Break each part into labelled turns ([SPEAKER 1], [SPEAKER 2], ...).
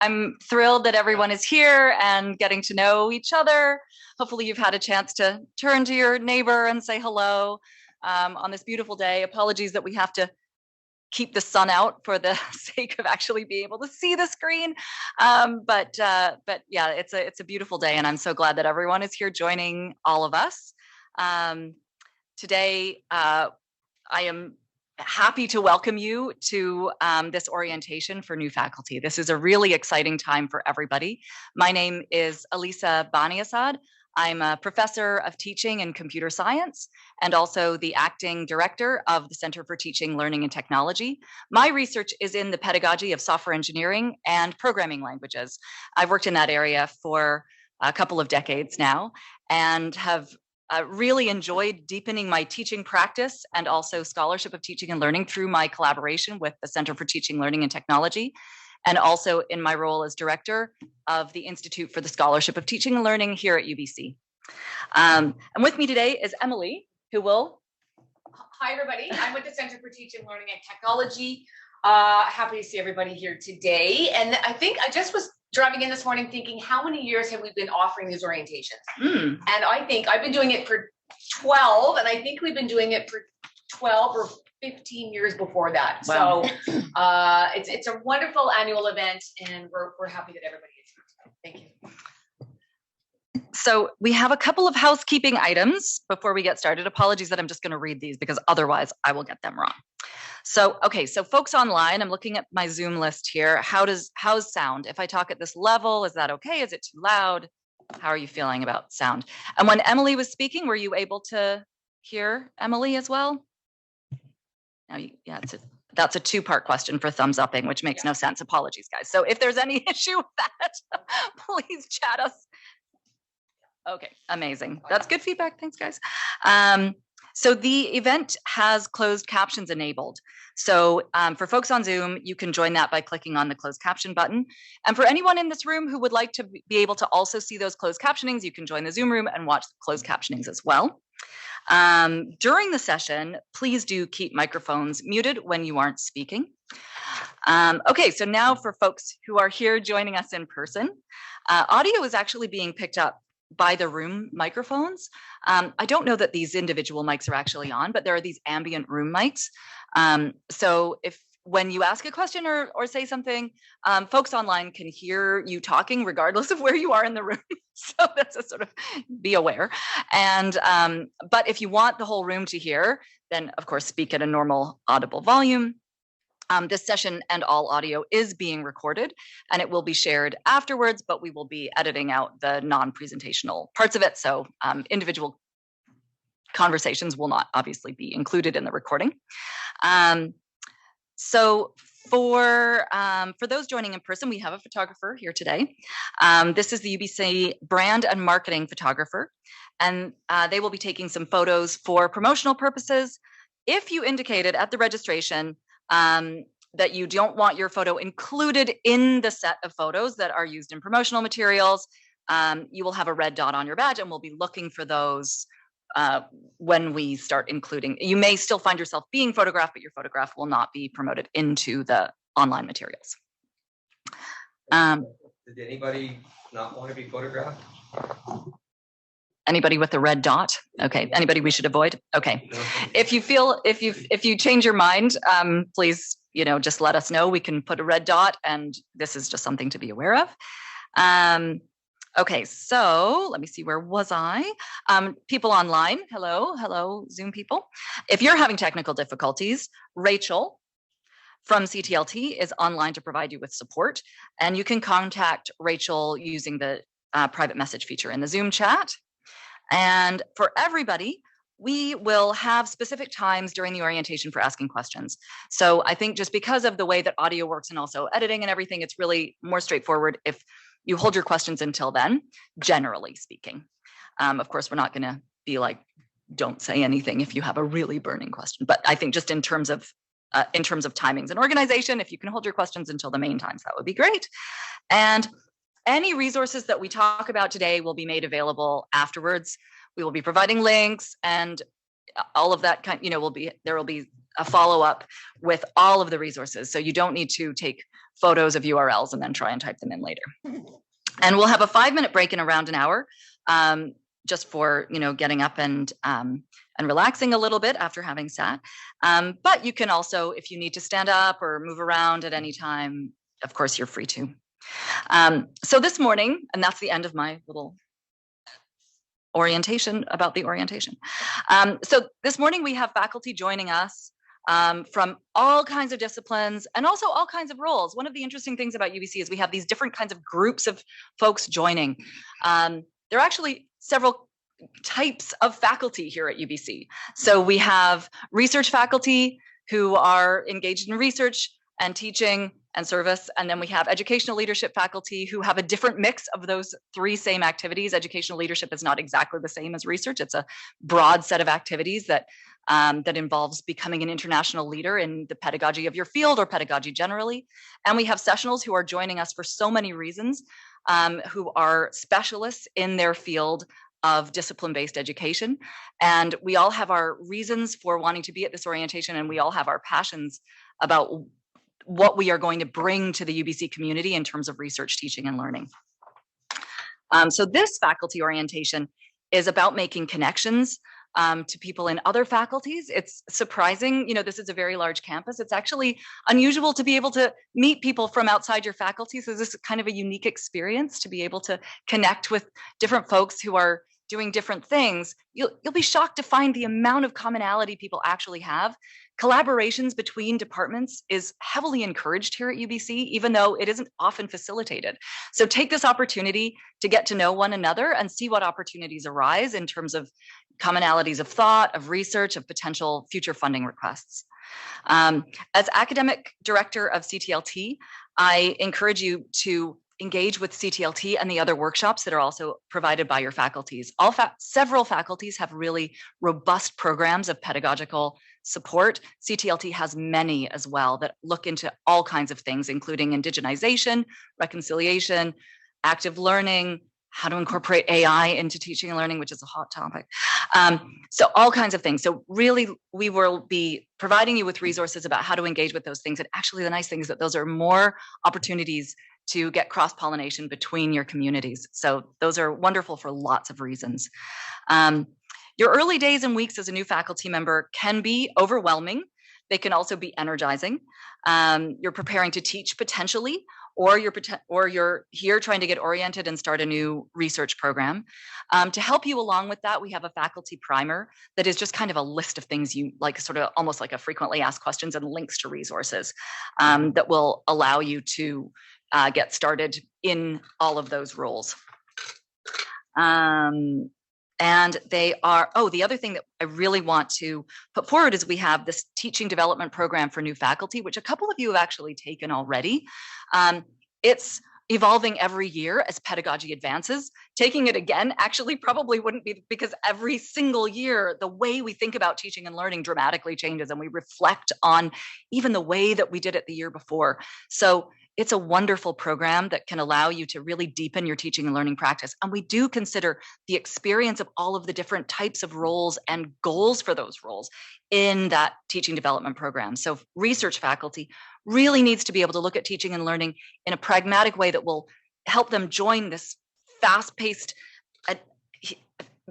[SPEAKER 1] I'm thrilled that everyone is here and getting to know each other. Hopefully you've had a chance to turn to your neighbor and say hello on this beautiful day. Apologies that we have to keep the sun out for the sake of actually being able to see the screen. But yeah, it's a beautiful day, and I'm so glad that everyone is here joining all of us. Today, I am happy to welcome you to this orientation for new faculty. This is a really exciting time for everybody. My name is Elisa Baniasad. I'm a professor of teaching and computer science and also the acting director of the Center for Teaching, Learning, and Technology. My research is in the pedagogy of software engineering and programming languages. I've worked in that area for a couple of decades now and have really enjoyed deepening my teaching practice and also scholarship of teaching and learning through my collaboration with the Center for Teaching, Learning, and Technology, and also in my role as director of the Institute for the Scholarship of Teaching and Learning here at UBC. And with me today is Emily, who will...
[SPEAKER 2] Hi, everybody. I'm with the Center for Teaching, Learning, and Technology. Happy to see everybody here today. And I think I just was driving in this morning thinking, how many years have we been offering these orientations? And I think I've been doing it for 12, and I think we've been doing it for 12 or 15 years before that. Wow. So it's a wonderful annual event, and we're happy that everybody is here. Thank you.
[SPEAKER 1] So we have a couple of housekeeping items before we get started. Apologies that I'm just going to read these because otherwise I will get them wrong. So, okay, so folks online, I'm looking at my Zoom list here. How's sound? If I talk at this level, is that okay? Is it too loud? How are you feeling about sound? And when Emily was speaking, were you able to hear Emily as well? No, yeah, that's a two-part question for thumbs upping, which makes no sense. Apologies, guys. So if there's any issue with that, please chat us. Okay, amazing. That's good feedback. Thanks, guys. So the event has closed captions enabled. So for folks on Zoom, you can join that by clicking on the closed caption button. And for anyone in this room who would like to be able to also see those closed captionings, you can join the Zoom room and watch the closed captionings as well. During the session, please do keep microphones muted when you aren't speaking. Okay, so now for folks who are here joining us in person, audio is actually being picked up by the room microphones. I don't know that these individual mics are actually on, but there are these ambient room mics. So when you ask a question or say something, folks online can hear you talking regardless of where you are in the room. So that's a sort of be aware. And but if you want the whole room to hear, then of course speak at a normal audible volume. This session and all audio is being recorded and it will be shared afterwards, but we will be editing out the non-presentational parts of it. So individual conversations will not obviously be included in the recording. So for those joining in person, we have a photographer here today. This is the UBC brand and marketing photographer, and they will be taking some photos for promotional purposes. If you indicated at the registration that you don't want your photo included in the set of photos that are used in promotional materials, you will have a red dot on your badge, and we'll be looking for those when we start including. You may still find yourself being photographed, but your photograph will not be promoted into the online materials.
[SPEAKER 3] Did anybody not want to be photographed?
[SPEAKER 1] Anybody with a red dot? Okay. Anybody we should avoid? Okay. If you change your mind, please, just let us know. We can put a red dot, and this is just something to be aware of. Okay, so let me see, where was I? People online, hello, Zoom people. If you're having technical difficulties, Rachel from CTLT is online to provide you with support, and you can contact Rachel using the private message feature in the Zoom chat. And for everybody, we will have specific times during the orientation for asking questions. So I think just because of the way that audio works and also editing and everything, it's really more straightforward if you hold your questions until then, generally speaking. Of course, we're not going to be like, don't say anything if you have a really burning question. But I think just in terms of timings and organization, if you can hold your questions until the main times, that would be great. And any resources that we talk about today will be made available afterwards. We will be providing links and all of that there will be a follow-up with all of the resources. So you don't need to take photos of URLs and then try and type them in later. And we'll have a 5-minute break in around an hour, just for, getting up and relaxing a little bit after having sat. But you can also, if you need to stand up or move around at any time, of course, you're free to. So this morning, and that's the end of my little orientation about the orientation. So this morning we have faculty joining us from all kinds of disciplines and also all kinds of roles. One of the interesting things about UBC is we have these different kinds of groups of folks joining. There are actually several types of faculty here at UBC. So we have research faculty who are engaged in research and teaching and service. And then we have educational leadership faculty who have a different mix of those three same activities. Educational leadership is not exactly the same as research. It's a broad set of activities that involves becoming an international leader in the pedagogy of your field or pedagogy generally. And we have sessionals who are joining us for so many reasons, who are specialists in their field of discipline-based education. And we all have our reasons for wanting to be at this orientation, and we all have our passions about what we are going to bring to the UBC community in terms of research, teaching, and learning. So this faculty orientation is about making connections to people in other faculties. It's surprising, this is a very large campus. It's actually unusual to be able to meet people from outside your faculty. So this is kind of a unique experience to be able to connect with different folks who are doing different things. You'll be shocked to find the amount of commonality people actually have. Collaborations between departments is heavily encouraged here at UBC, even though it isn't often facilitated. So take this opportunity to get to know one another and see what opportunities arise in terms of commonalities of thought, of research, of potential future funding requests. As academic director of CTLT, I encourage you to engage with CTLT and the other workshops that are also provided by your faculties. Several faculties have really robust programs of pedagogical support. CTLT has many as well that look into all kinds of things, including indigenization, reconciliation, active learning, how to incorporate AI into teaching and learning, which is a hot topic. So all kinds of things. So really, we will be providing you with resources about how to engage with those things. And actually, the nice thing is that those are more opportunities to get cross-pollination between your communities. So those are wonderful for lots of reasons. Your early days and weeks as a new faculty member can be overwhelming. They can also be energizing. You're preparing to teach potentially, or you're here trying to get oriented and start a new research program. To help you along with that, we have a faculty primer that is just kind of a list of things you like, sort of almost like a frequently asked questions and links to resources that will allow you to get started in all of those roles. And they are, the other thing that I really want to put forward is we have this teaching development program for new faculty, which a couple of you have actually taken already. It's evolving every year as pedagogy advances. Taking it again actually probably wouldn't be, because every single year, the way we think about teaching and learning dramatically changes, and we reflect on even the way that we did it the year before. So it's a wonderful program that can allow you to really deepen your teaching and learning practice. And we do consider the experience of all of the different types of roles and goals for those roles in that teaching development program. So research faculty really needs to be able to look at teaching and learning in a pragmatic way that will help them join this fast-paced,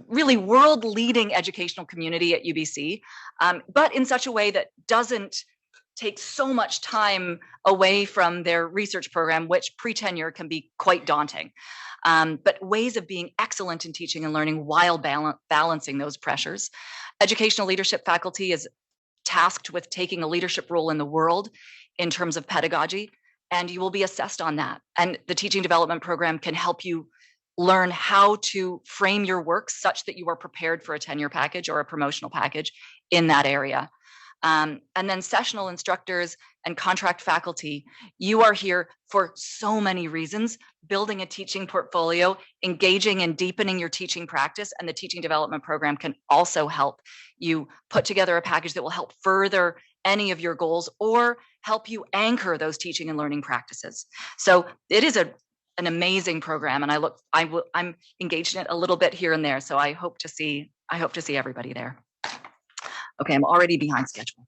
[SPEAKER 1] really world-leading educational community at UBC, but in such a way that doesn't take so much time away from their research program, which pre-tenure can be quite daunting. But ways of being excellent in teaching and learning while balancing those pressures. Educational leadership faculty is tasked with taking a leadership role in the world in terms of pedagogy, and you will be assessed on that. And the teaching development program can help you learn how to frame your work such that you are prepared for a tenure package or a promotional package in that area. And then sessional instructors and contract faculty, you are here for so many reasons: building a teaching portfolio, engaging and deepening your teaching practice, and the teaching development program can also help you put together a package that will help further any of your goals or help you anchor those teaching and learning practices. So it is an amazing program, and I'm engaged in it a little bit here and there. So I hope to see everybody there. Okay, I'm already behind schedule.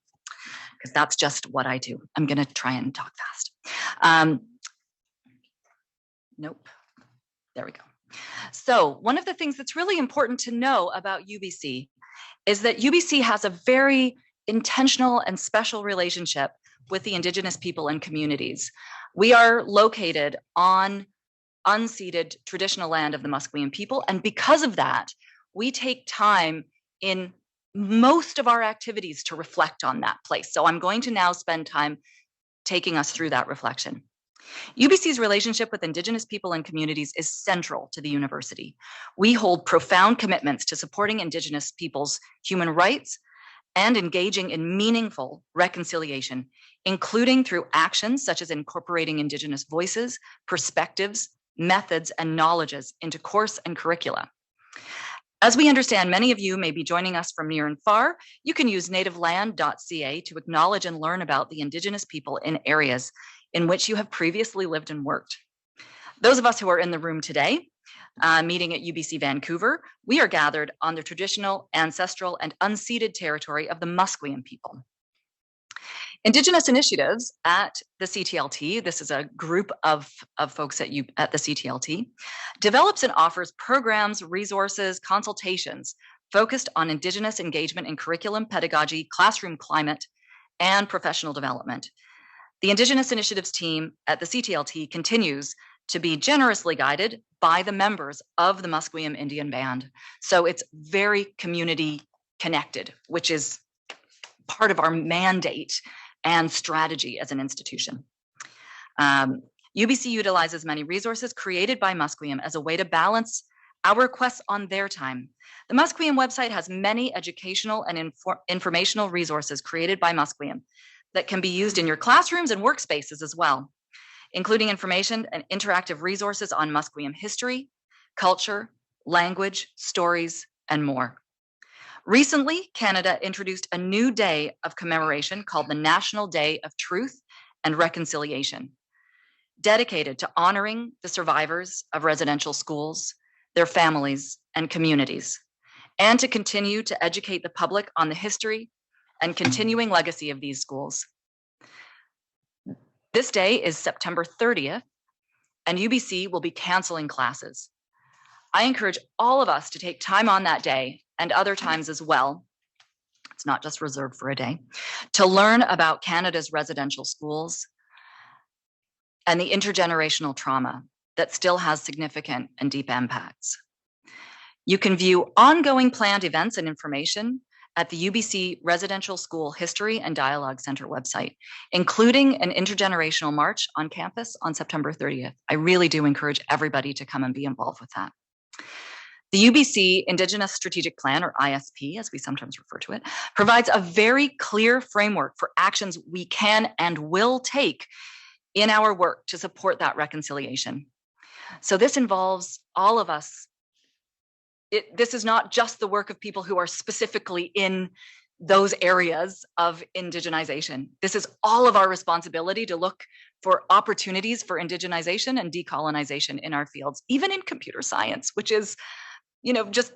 [SPEAKER 1] because that's just what I do. I'm going to try and talk fast. Nope. There we go. So one of the things that's really important to know about UBC is that UBC has a very intentional and special relationship with the Indigenous people and communities. We are located on unceded traditional land of the Musqueam people, and because of that, we take time in most of our activities to reflect on that place. So I'm going to now spend time taking us through that reflection. UBC's relationship with Indigenous people and communities is central to the university. We hold profound commitments to supporting Indigenous people's human rights and engaging in meaningful reconciliation, including through actions such as incorporating Indigenous voices, perspectives, methods, and knowledges into course and curricula. As we understand, many of you may be joining us from near and far. You can use nativeland.ca to acknowledge and learn about the Indigenous people in areas in which you have previously lived and worked. Those of us who are in the room today, meeting at UBC Vancouver, we are gathered on the traditional, ancestral, and unceded territory of the Musqueam people. Indigenous initiatives at the CTLT, this is a group of folks at the CTLT, develops and offers programs, resources, consultations focused on Indigenous engagement in curriculum, pedagogy, classroom climate, and professional development. The Indigenous Initiatives team at the CTLT continues to be generously guided by the members of the Musqueam Indian Band. So it's very community connected, which is part of our mandate and strategy as an institution. UBC utilizes many resources created by Musqueam as a way to balance our requests on their time. The Musqueam website has many educational and informational resources created by Musqueam that can be used in your classrooms and workspaces as well, including information and interactive resources on Musqueam history, culture, language, stories, and more. Recently, Canada introduced a new day of commemoration called the National Day of Truth and Reconciliation, dedicated to honoring the survivors of residential schools, their families, and communities, and to continue to educate the public on the history and continuing legacy of these schools. This day is September 30th, and UBC will be canceling classes. I encourage all of us to take time on that day and other times as well, it's not just reserved for a day, to learn about Canada's residential schools and the intergenerational trauma that still has significant and deep impacts. You can view ongoing planned events and information at the UBC Residential School History and Dialogue Center website, including an intergenerational march on campus on September 30th. I really do encourage everybody to come and be involved with that. The UBC Indigenous Strategic Plan, or ISP, as we sometimes refer to it, provides a very clear framework for actions we can and will take in our work to support that reconciliation. So this involves all of us. This is not just the work of people who are specifically in those areas of indigenization. This is all of our responsibility to look for opportunities for indigenization and decolonization in our fields, even in computer science, which is, just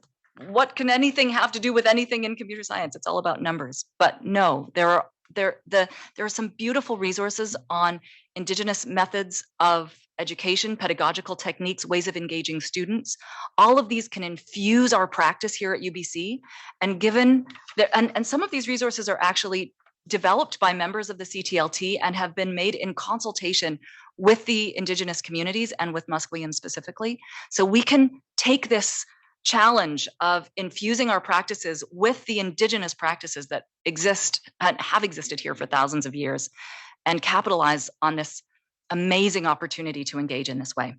[SPEAKER 1] what can anything have to do with anything in computer science? It's all about numbers. But no, there are some beautiful resources on Indigenous methods of education, pedagogical techniques, ways of engaging students. All of these can infuse our practice here at UBC. And given that, and some of these resources are actually developed by members of the CTLT and have been made in consultation with the Indigenous communities and with Musqueam specifically. So we can take this challenge of infusing our practices with the Indigenous practices that exist and have existed here for thousands of years and capitalize on this amazing opportunity to engage in this way.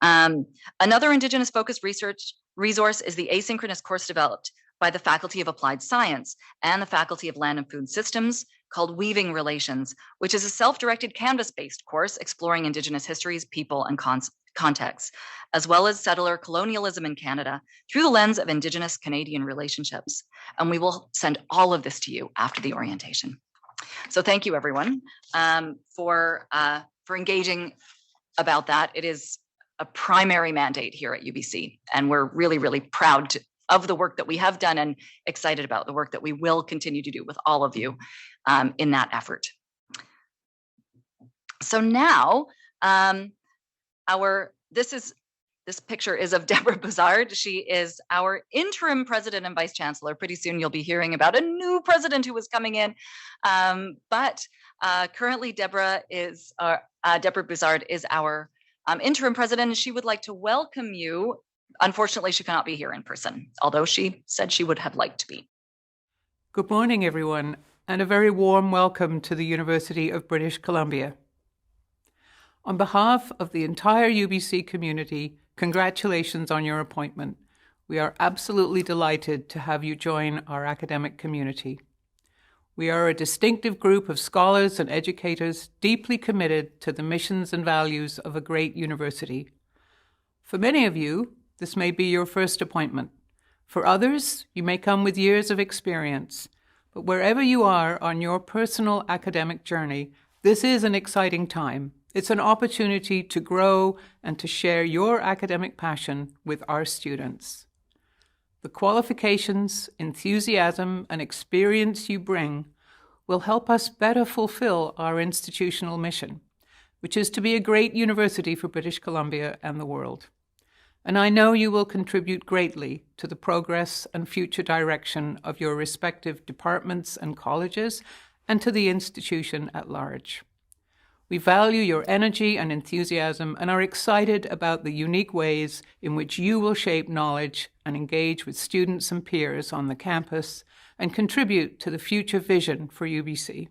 [SPEAKER 1] Another Indigenous focused research resource is the asynchronous course developed by the Faculty of Applied Science and the Faculty of Land and Food Systems called Weaving Relations, which is a self-directed Canvas-based course exploring Indigenous histories, people, and contexts, as well as settler colonialism in Canada through the lens of Indigenous Canadian relationships. And we will send all of this to you after the orientation. So thank you, everyone, for engaging about that. It is a primary mandate here at UBC, and we're really, really proud of the work that we have done and excited about the work that we will continue to do with all of you in that effort. So now, this picture is of Deborah Buzard. She is our interim president and vice chancellor. Pretty soon you'll be hearing about a new president who is coming in. But currently Deborah Buzard is our interim president, and she would like to welcome you. Unfortunately, she cannot be here in person, although she said she would have liked to be.
[SPEAKER 4] Good morning, everyone, and a very warm welcome to the University of British Columbia. On behalf of the entire UBC community, congratulations on your appointment. We are absolutely delighted to have you join our academic community. We are a distinctive group of scholars and educators deeply committed to the missions and values of a great university. For many of you, this may be your first appointment. For others, you may come with years of experience. But wherever you are on your personal academic journey, this is an exciting time. It's an opportunity to grow and to share your academic passion with our students. The qualifications, enthusiasm, and experience you bring will help us better fulfill our institutional mission, which is to be a great university for British Columbia and the world. And I know you will contribute greatly to the progress and future direction of your respective departments and colleges and to the institution at large. We value your energy and enthusiasm and are excited about the unique ways in which you will shape knowledge and engage with students and peers on the campus and contribute to the future vision for UBC.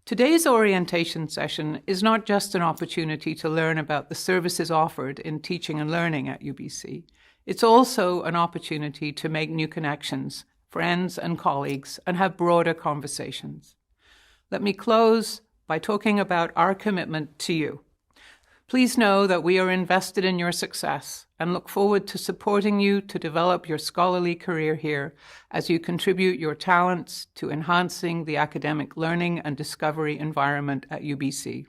[SPEAKER 4] Today's orientation session is not just an opportunity to learn about the services offered in teaching and learning at UBC. It's also an opportunity to make new connections, friends and colleagues, and have broader conversations. Let me close by talking about our commitment to you. Please know that we are invested in your success and look forward to supporting you to develop your scholarly career here as you contribute your talents to enhancing the academic learning and discovery environment at UBC.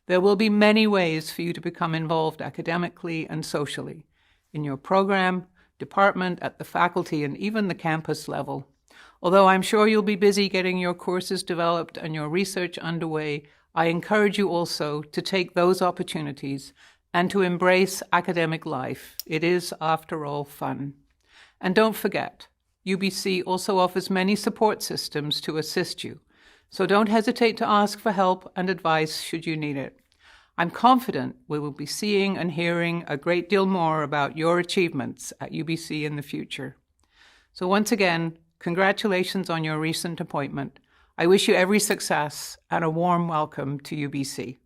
[SPEAKER 4] There will be many ways for you to become involved academically and socially in your program, department, at the faculty, and even the campus level. Although I'm sure you'll be busy getting your courses developed and your research underway, I encourage you also to take those opportunities and to embrace academic life. It is, after all, fun. And don't forget, UBC also offers many support systems to assist you, so don't hesitate to ask for help and advice should you need it. I'm confident we will be seeing and hearing a great deal more about your achievements at UBC in the future. So once again, congratulations on your recent appointment. I wish you every success and a warm welcome to UBC.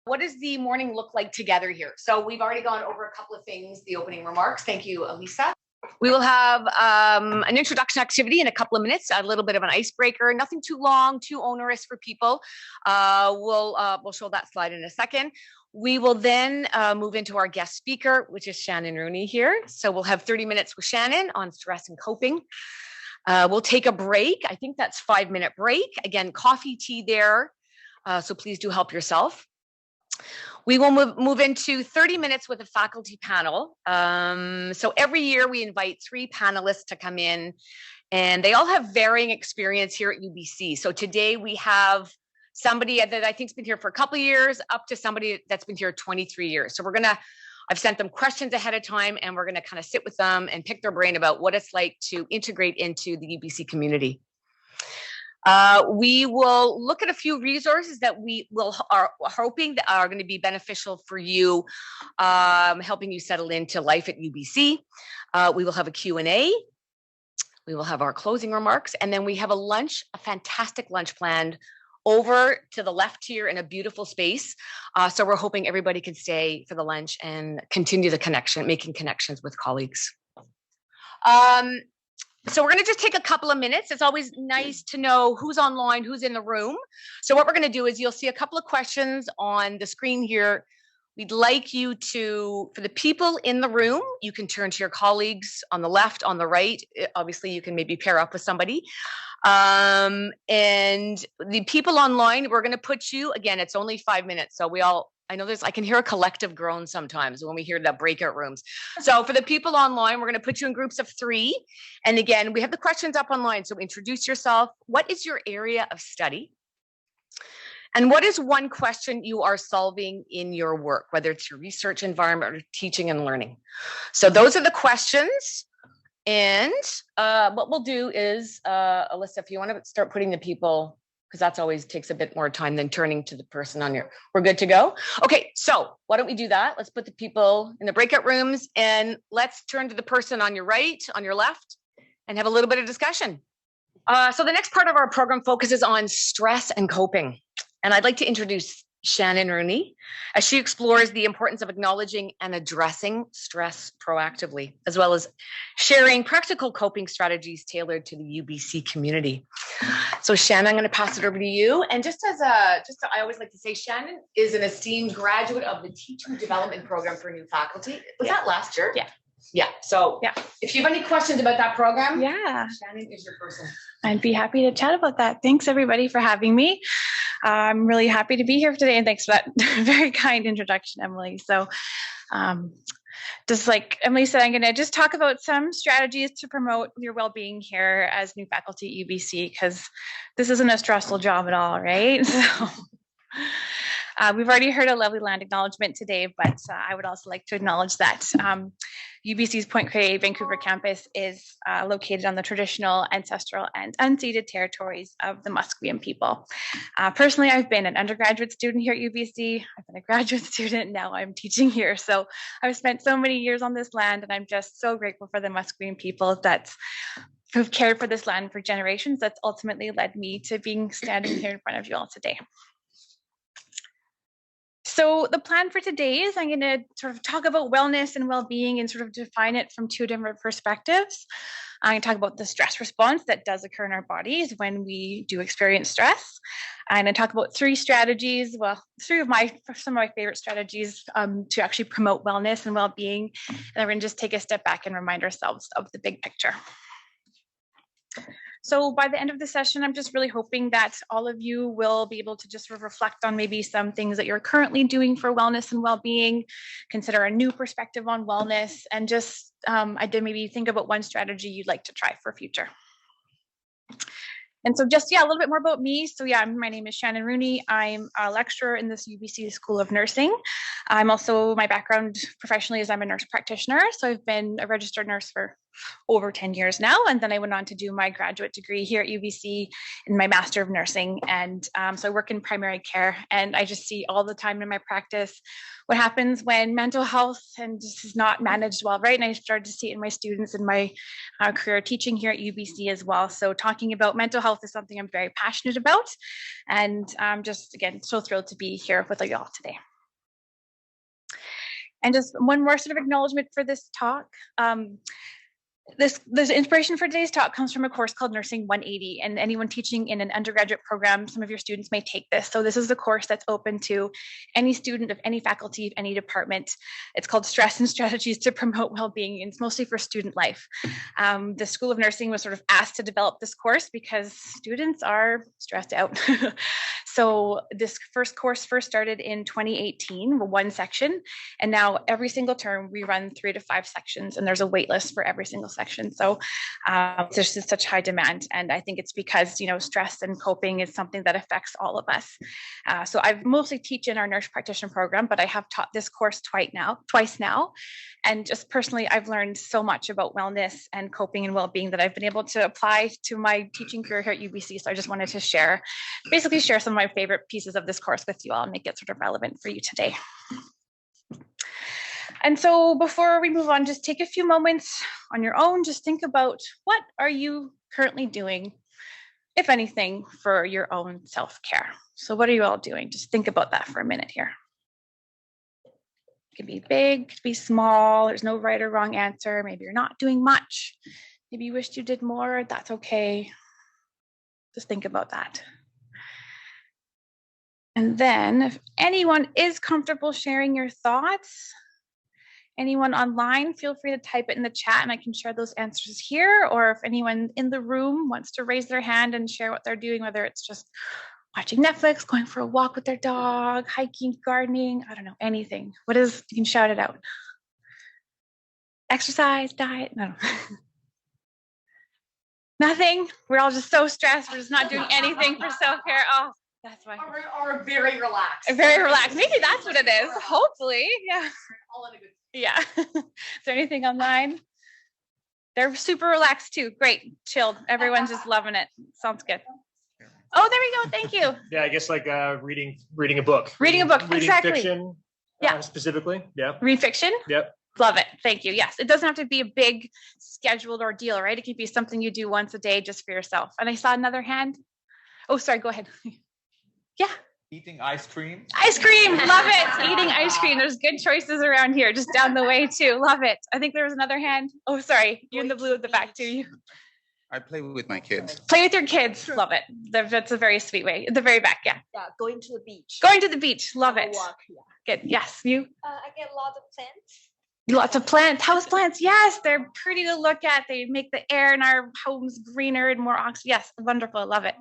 [SPEAKER 2] What does the morning look like together here? So we've already gone over a couple of things, the opening remarks. Thank you, Elisa. We will have an introduction activity in a couple of minutes, a little bit of an icebreaker, nothing too long, too onerous for people. We'll show that slide in a second. We will then move into our guest speaker, which is Shannon Rooney here. So we'll have 30 minutes with Shannon on stress and coping. We'll take a break. I think that's 5-minute break. Again, coffee, tea there. So please do help yourself. We will move into 30 minutes with a faculty panel. So every year we invite 3 panelists to come in, and they all have varying experience here at UBC. So today we have somebody that I think's been here for a couple of years, up to somebody that's been here 23 years. So I've sent them questions ahead of time, and we're gonna kind of sit with them and pick their brain about what it's like to integrate into the UBC community. We will look at a few resources that we are hoping that are going to be beneficial for you, helping you settle into life at UBC. We will have a Q&A. We will have our closing remarks, and then we have a fantastic lunch planned over to the left here in a beautiful space. So we're hoping everybody can stay for the lunch and continue the connection, making connections with colleagues. So we're going to just take a couple of minutes. It's always nice to know who's online, who's in the room. So what we're going to do is you'll see a couple of questions on the screen here. We'd like you to, for the people in the room, you can turn to your colleagues on the left, on the right. Obviously, you can maybe pair up with somebody. And the people online, we're going to put you, again, it's only 5 minutes. So we all I know I can hear a collective groan sometimes when we hear the breakout rooms. So for the people online, we're going to put you in groups of 3. And again, we have the questions up online. So introduce yourself. What is your area of study? And what is one question you are solving in your work, whether it's your research environment or teaching and learning? So those are the questions. And what we'll do is, Alyssa, if you want to start putting the people, because that's always takes a bit more time than turning to the person on your, we're good to go? Okay, so why don't we do that? Let's put the people in the breakout rooms and let's turn to the person on your right, on your left, and have a little bit of discussion. So the next part of our program focuses on stress and coping. And I'd like to introduce Shannon Rooney as she explores the importance of acknowledging and addressing stress proactively, as well as sharing practical coping strategies tailored to the UBC community. So Shannon, I'm going to pass it over to you. And I always like to say Shannon is an esteemed graduate of the Teacher Development Program for New Faculty. Was that last year?
[SPEAKER 5] Yeah.
[SPEAKER 2] Yeah. So if you have any questions about that program,
[SPEAKER 5] Yeah,
[SPEAKER 2] Shannon is your person.
[SPEAKER 5] I'd be happy to chat about that. Thanks everybody for having me. I'm really happy to be here today, and thanks for that very kind introduction, Emily. So just like Emily said, I'm going to just talk about some strategies to promote your well-being here as new faculty at UBC, because this isn't a stressful job at all, right? So we've already heard a lovely land acknowledgement today, but I would also like to acknowledge that UBC's Point Create Vancouver campus is located on the traditional, ancestral, and unceded territories of the Musqueam people. Personally, I've been an undergraduate student here at UBC. I've been a graduate student, now I'm teaching here. So I've spent so many years on this land, and I'm just so grateful for the Musqueam people who've cared for this land for generations. That's ultimately led me to standing here in front of you all today. So the plan for today is I'm going to sort of talk about wellness and well-being and sort of define it from 2 different perspectives. I'm going to talk about the stress response that does occur in our bodies when we do experience stress. I'm going to talk about 3 strategies, some of my favorite strategies to actually promote wellness and well-being. And then we're going to just take a step back and remind ourselves of the big picture. So by the end of the session, I'm just really hoping that all of you will be able to just sort of reflect on maybe some things that you're currently doing for wellness and well-being, consider a new perspective on wellness, and just maybe think about one strategy you'd like to try for future. And so just, a little bit more about me. So my name is Shannon Rooney. I'm a lecturer in this UBC School of Nursing. I'm also, my background professionally is I'm a nurse practitioner. So I've been a registered nurse for over 10 years now. And then I went on to do my graduate degree here at UBC in my Master of Nursing. And so I work in primary care, and I just see all the time in my practice what happens when mental health and just is not managed well, right? And I started to see it in my students in my career teaching here at UBC as well. So talking about mental health is something I'm very passionate about. And I'm just, again, so thrilled to be here with you all today. And just one more sort of acknowledgement for this talk. This inspiration for today's talk comes from a course called Nursing 180, and anyone teaching in an undergraduate program, some of your students may take this. So this is a course that's open to any student of any faculty of any department. It's called Stress and Strategies to Promote Wellbeing, and it's mostly for student life. The School of Nursing was sort of asked to develop this course because students are stressed out. So this course first started in 2018, one section, and now every single term we run 3 to 5 sections, and there's a wait list for every single section. So there's just such high demand, and I think it's because stress and coping is something that affects all of us. So I mostly teach in our nurse practitioner program, but I have taught this course twice now, and just personally I've learned so much about wellness and coping and well-being that I've been able to apply to my teaching career here at UBC. So I just wanted to share some of my favorite pieces of this course with you all and make it sort of relevant for you today. And so before we move on, just take a few moments on your own, just think about what are you currently doing, if anything, for your own self-care. So what are you all doing? Just think about that for a minute here. It can be big, it could be small, there's no right or wrong answer. Maybe you're not doing much. Maybe you wished you did more, that's okay. Just think about that. And then if anyone is comfortable sharing your thoughts, anyone online, feel free to type it in the chat and I can share those answers here. Or if anyone in the room wants to raise their hand and share what they're doing, whether it's just watching Netflix, going for a walk with their dog, hiking, gardening, I don't know, anything. What is, you can shout it out. Exercise, diet, no. Nothing. We're all just so stressed. We're just not doing anything for self-care. Oh, that's why.
[SPEAKER 2] Or very relaxed.
[SPEAKER 5] Very relaxed. Maybe that's what it is. Hopefully. Yeah.
[SPEAKER 2] All in a good.
[SPEAKER 5] Yeah. Is there anything online? They're super relaxed too. Great. Chilled. Everyone's just loving it. Sounds good. Oh, there we go. Thank you.
[SPEAKER 6] Yeah, I guess like reading a book.
[SPEAKER 5] Reading a book.
[SPEAKER 6] Reading
[SPEAKER 5] Exactly.
[SPEAKER 6] fiction.
[SPEAKER 5] Yeah.
[SPEAKER 6] Specifically. Yeah.
[SPEAKER 5] Read fiction.
[SPEAKER 6] Yep.
[SPEAKER 5] Love it. Thank you. Yes. It doesn't have to be a big scheduled ordeal, right? It could be something you do once a day just for yourself. And I saw another hand. Oh, sorry. Go ahead. Yeah.
[SPEAKER 7] Eating ice cream.
[SPEAKER 5] Ice cream. Love it. Eating ice cream. There's good choices around here, just down the way too. Love it. I think there was another hand. Oh, sorry. You're in the blue at the back too.
[SPEAKER 7] I play with my kids.
[SPEAKER 5] Play with your kids. Love it. That's a very sweet way. At the very back. Yeah.
[SPEAKER 8] Yeah, going to the beach.
[SPEAKER 5] Going to the beach. Love
[SPEAKER 8] Have a
[SPEAKER 5] it.
[SPEAKER 8] walk, yeah.
[SPEAKER 5] Good. Yes. You.
[SPEAKER 8] I get lots of plants.
[SPEAKER 5] Lots of plants, house plants. Yes, they're pretty to look at. They make the air in our homes greener and more oxygen. Yes, wonderful. Love it.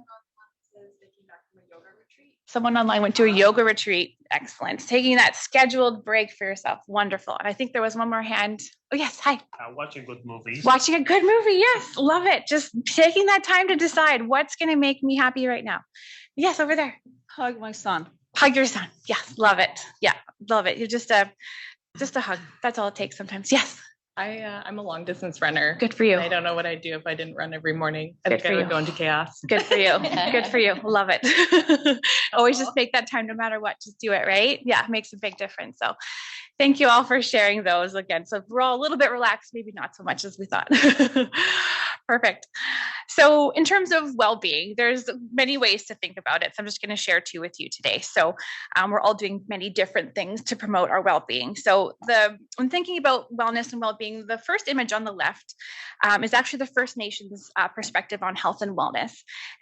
[SPEAKER 5] Someone online went to a yoga retreat. Excellent. Taking that scheduled break for yourself. Wonderful. And I think there was one more hand. Oh, yes. Hi.
[SPEAKER 6] Watching good movies.
[SPEAKER 5] Watching a good movie. Yes. Love it. Just taking that time to decide what's going to make me happy right now. Yes, over there.
[SPEAKER 8] Hug my son.
[SPEAKER 5] Hug your son. Yes. Love it. Yeah. Love it. You're just a hug. That's all it takes sometimes. Yes.
[SPEAKER 9] I'm a long distance runner.
[SPEAKER 5] Good for you.
[SPEAKER 9] I don't know what I'd do if I didn't run every morning. I
[SPEAKER 5] Good
[SPEAKER 9] think
[SPEAKER 5] for
[SPEAKER 9] I would
[SPEAKER 5] you.
[SPEAKER 9] go into chaos.
[SPEAKER 5] Good for you. Good for you. Love it. Always just make that time no matter what. Just do it, right? Yeah, it makes a big difference. So thank you all for sharing those again. So we're all a little bit relaxed, maybe not so much as we thought. Perfect. So in terms of well-being, there's many ways to think about it. So I'm just going to share two with you today. So we're all doing many different things to promote our well-being. So when thinking about wellness and well-being, the first image on the left is actually the First Nations perspective on health and wellness.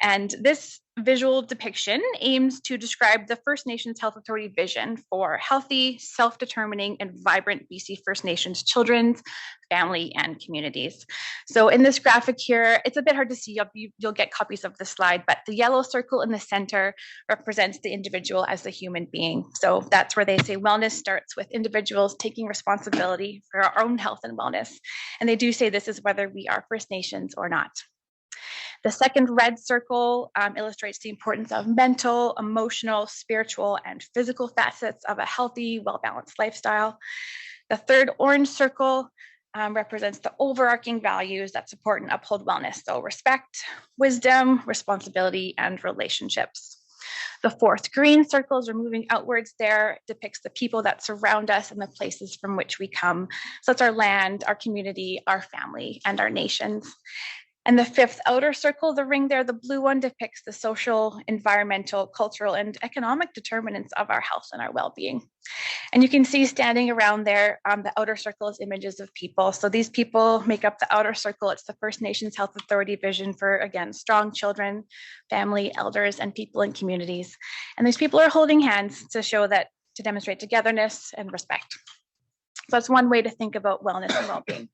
[SPEAKER 5] And this visual depiction aims to describe the First Nations Health Authority vision for healthy, self-determining, and vibrant BC First Nations children's, family, and communities. So in this graphic here, it's a bit hard to see. You'll get copies of the slide, but the yellow circle in the center represents the individual as the human being. So that's where they say wellness starts with individuals taking responsibility for our own health and wellness. And they do say this is whether we are First Nations or not. The second red circle illustrates the importance of mental, emotional, spiritual, and physical facets of a healthy, well-balanced lifestyle. The third orange circle represents the overarching values that support and uphold wellness. So respect, wisdom, responsibility, and relationships. The fourth green circles are moving outwards there, depicts the people that surround us and the places from which we come. So it's our land, our community, our family, and our nations. And the fifth outer circle, the ring there, the blue one, depicts the social, environmental, cultural, and economic determinants of our health and our well-being. And you can see standing around there, the outer circle is images of people. So these people make up the outer circle. It's the First Nations Health Authority vision for, again, strong children, family, elders, and people in communities. And these people are holding hands to demonstrate togetherness and respect. So that's one way to think about wellness and well-being.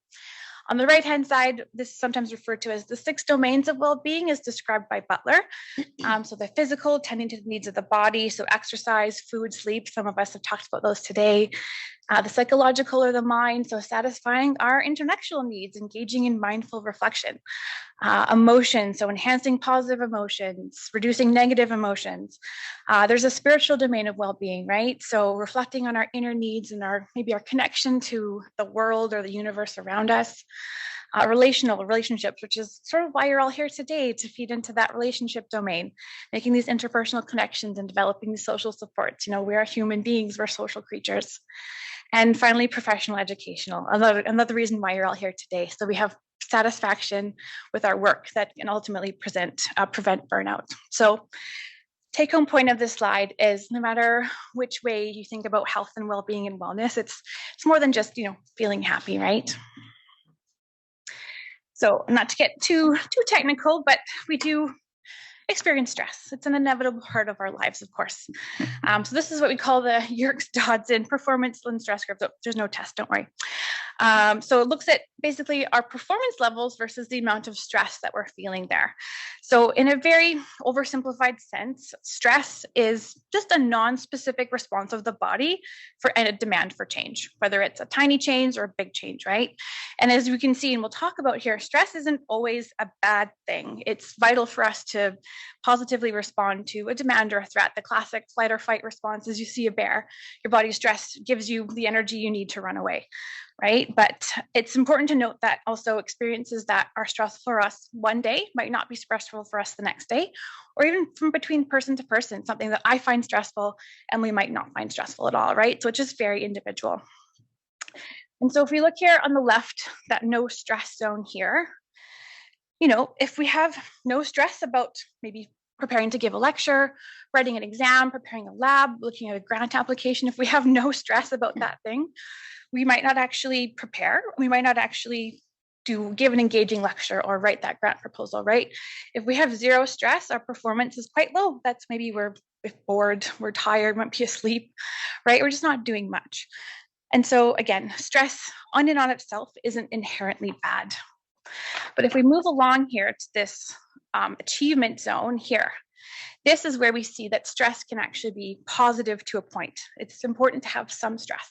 [SPEAKER 5] On the right-hand side, this is sometimes referred to as the 6 domains of well-being as described by Butler. So the physical, tending to the needs of the body, so exercise, food, sleep. Some of us have talked about those today. The psychological or the mind, so satisfying our intellectual needs, engaging in mindful reflection. Emotion, so enhancing positive emotions, reducing negative emotions. There's a spiritual domain of well-being, right? So reflecting on our inner needs and maybe our connection to the world or the universe around us. Relationships, which is sort of why you're all here today, to feed into that relationship domain, making these interpersonal connections and developing these social supports. We are human beings, we're social creatures. And finally, professional educational, another reason why you're all here today. So we have satisfaction with our work that can ultimately prevent burnout. So take home point of this slide is no matter which way you think about health and well-being and wellness, it's more than just, feeling happy, right? So not to get too technical, but we do experience stress. It's an inevitable part of our lives, of course. So this is what we call the Yerkes-Dodson performance and stress curve. So there's no test, don't worry. So it looks at basically our performance levels versus the amount of stress that we're feeling there. So in a very oversimplified sense, stress is just a non-specific response of the body for a demand for change, whether it's a tiny change or a big change, right? And as we can see, and we'll talk about here, stress isn't always a bad thing. It's vital for us to positively respond to a demand or a threat. The classic flight or fight response is you see a bear, your body's stress gives you the energy you need to run away, right? But it's important to note that also experiences that are stressful for us one day might not be stressful for us the next day, or even from between person to person, something that I find stressful and we might not find stressful at all, right? So it's just very individual. And so if we look here on the left, that no stress zone here, you know, if we have no stress about maybe preparing to give a lecture, writing an exam, preparing a lab, looking at a grant application, if we have no stress about that thing, we might not actually prepare. We might not actually give an engaging lecture or write that grant proposal, right? If we have zero stress, our performance is quite low. That's maybe we're bored, we're tired, might be asleep, right? We're just not doing much. And so again, stress on and on itself isn't inherently bad. But if we move along here to this achievement zone here, this is where we see that stress can actually be positive to a point. It's important to have some stress.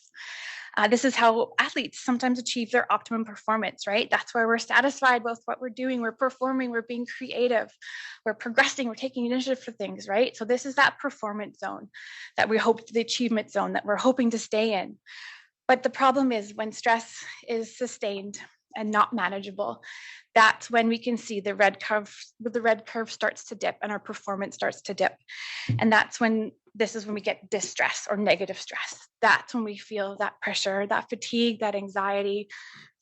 [SPEAKER 5] This is how athletes sometimes achieve their optimum performance, right? That's where we're satisfied with what we're doing, we're performing, we're being creative, we're progressing, we're taking initiative for things, right? So this is that performance zone that we hope, the achievement zone that we're hoping to stay in. But the problem is when stress is sustained and not manageable, that's when we can see the red curve starts to dip and our performance starts to dip. And that's when, this is when we get distress or negative stress. That's when we feel that pressure, that fatigue, that anxiety,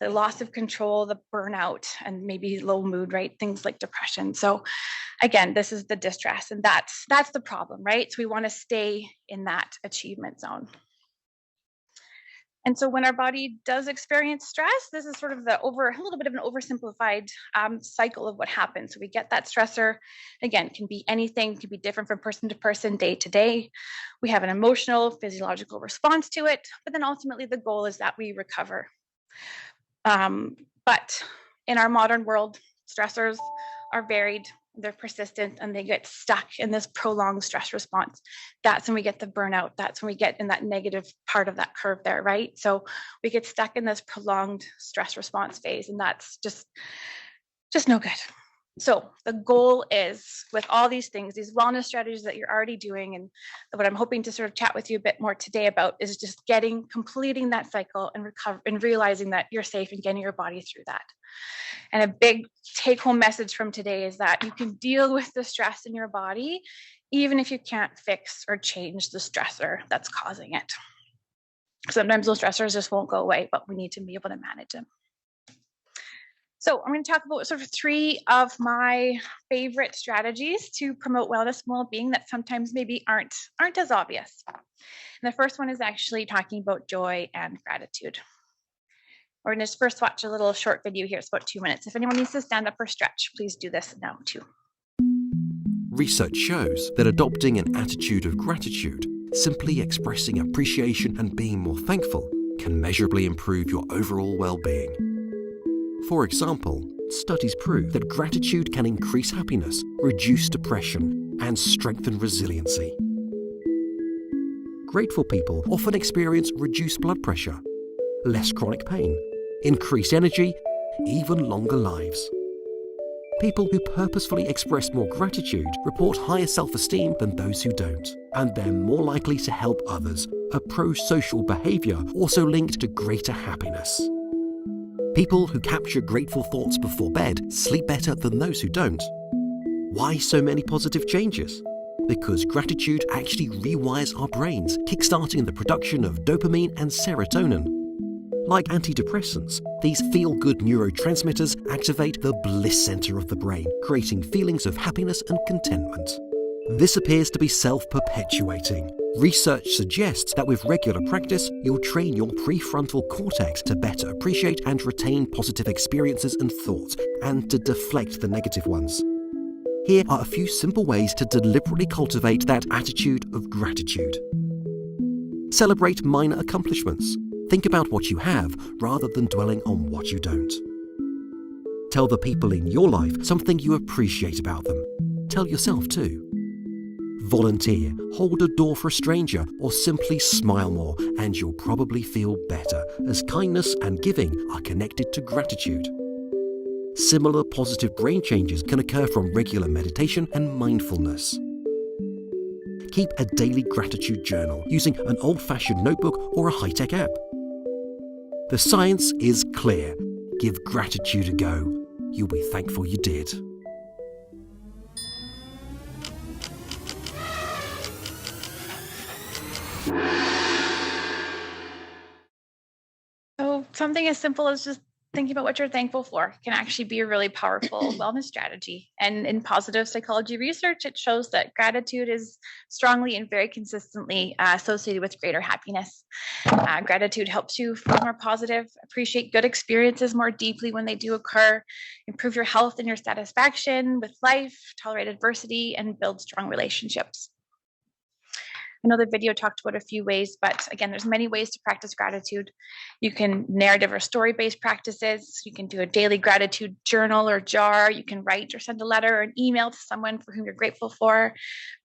[SPEAKER 5] the loss of control, the burnout, and maybe low mood, right? Things like depression. So again, this is the distress, and that's the problem, right? So we want to stay in that achievement zone. And so when our body does experience stress, this is sort of a little bit of an oversimplified cycle of what happens. So we get that stressor, again, can be anything, can be different from person to person, day to day. We have an emotional, physiological response to it, but then ultimately the goal is that we recover. But in our modern world, stressors are varied, they're persistent, and they get stuck in this prolonged stress response. That's when we get the burnout. That's when we get in that negative part of that curve there, right? So we get stuck in this prolonged stress response phase, and that's just no good. So the goal is, with all these things, these wellness strategies that you're already doing, and what I'm hoping to sort of chat with you a bit more today about, is just completing that cycle and realizing that you're safe and getting your body through that. And a big take-home message from today is that you can deal with the stress in your body, even if you can't fix or change the stressor that's causing it. Sometimes those stressors just won't go away, but we need to be able to manage them. So I'm going to talk about sort of 3 of my favorite strategies to promote wellness and well-being that sometimes maybe aren't as obvious. And the first one is actually talking about joy and gratitude. We're going to first watch a little short video here. It's about 2 minutes. If anyone needs to stand up or stretch, please do this now too.
[SPEAKER 10] Research shows that adopting an attitude of gratitude, simply expressing appreciation and being more thankful, can measurably improve your overall well-being. For example, studies prove that gratitude can increase happiness, reduce depression, and strengthen resiliency. Grateful people often experience reduced blood pressure, less chronic pain, increased energy, even longer lives. People who purposefully express more gratitude report higher self-esteem than those who don't, and they're more likely to help others, a pro-social behavior also linked to greater happiness. People who capture grateful thoughts before bed sleep better than those who don't. Why so many positive changes? Because gratitude actually rewires our brains, kickstarting the production of dopamine and serotonin. Like antidepressants, these feel-good neurotransmitters activate the bliss center of the brain, creating feelings of happiness and contentment. This appears to be self-perpetuating. Research suggests that with regular practice, you'll train your prefrontal cortex to better appreciate and retain positive experiences and thoughts, and to deflect the negative ones. Here are a few simple ways to deliberately cultivate that attitude of gratitude. Celebrate minor accomplishments. Think about what you have rather than dwelling on what you don't. Tell the people in your life something you appreciate about them. Tell yourself too. Volunteer, hold a door for a stranger, or simply smile more, and you'll probably feel better, as kindness and giving are connected to gratitude. Similar positive brain changes can occur from regular meditation and mindfulness. Keep a daily gratitude journal using an old-fashioned notebook or a high-tech app. The science is clear. Give gratitude a go. You'll be thankful you did.
[SPEAKER 5] So something as simple as just thinking about what you're thankful for can actually be a really powerful wellness strategy. And in positive psychology research, it shows that gratitude is strongly and very consistently associated with greater happiness. Gratitude helps you feel more positive, appreciate good experiences more deeply when they do occur, improve your health and your satisfaction with life, tolerate adversity, and build strong relationships. I know the video talked about a few ways, but again, there's many ways to practice gratitude. You can narrative or story-based practices. You can do a daily gratitude journal or jar. You can write or send a letter or an email to someone for whom you're grateful for.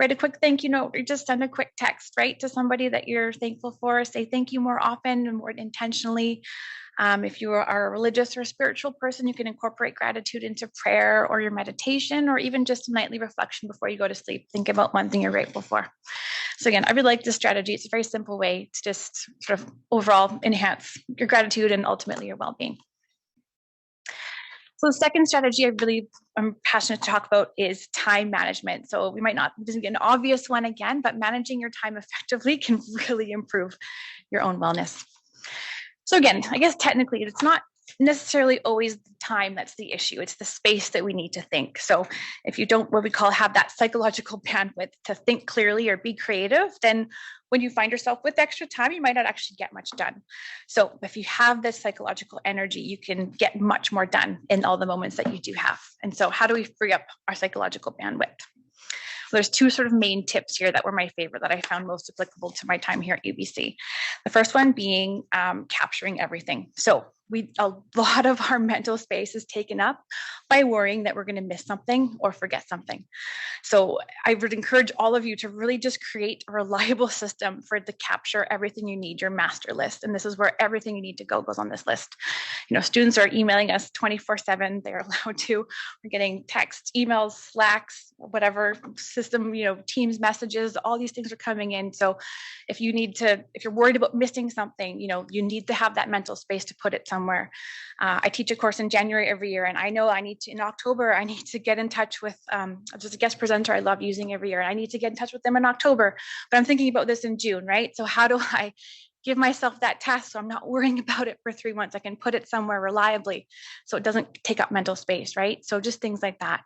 [SPEAKER 5] Write a quick thank you note or just send a quick text, right, to somebody that you're thankful for. Say thank you more often and more intentionally. If you are a religious or spiritual person, you can incorporate gratitude into prayer or your meditation, or even just a nightly reflection before you go to sleep. Think about one thing you're grateful for. So again, I really like this strategy. It's a very simple way to just sort of overall enhance your gratitude and ultimately your well-being. So the second strategy I'm passionate to talk about is time management. So this is an obvious one again, but managing your time effectively can really improve your own wellness. So again, I guess technically it's not necessarily always the time that's the issue. It's the space that we need to think. So if you don't, what we call, have that psychological bandwidth to think clearly or be creative, then when you find yourself with extra time, you might not actually get much done. So if you have this psychological energy, you can get much more done in all the moments that you do have. And so how do we free up our psychological bandwidth? So there's two sort of main tips here that were my favorite that I found most applicable to my time here at UBC. The first one being capturing everything. So a lot of our mental space is taken up by worrying that we're going to miss something or forget something. So I would encourage all of you to really just create a reliable system for to capture everything you need, your master list. And this is where everything you need to go goes on this list. Students are emailing us 24/7. They're allowed to. We're getting texts, emails, Slacks, whatever system, Teams messages, all these things are coming in. So if you're worried about missing something, you need to have that mental space to put it somewhere. I teach a course in January every year, and I know in October, I need to get in touch with just a guest presenter I love using every year. And I need to get in touch with them in October, but I'm thinking about this in June, right? So how do I give myself that task so I'm not worrying about it for 3 months? I can put it somewhere reliably so it doesn't take up mental space, right? So just things like that.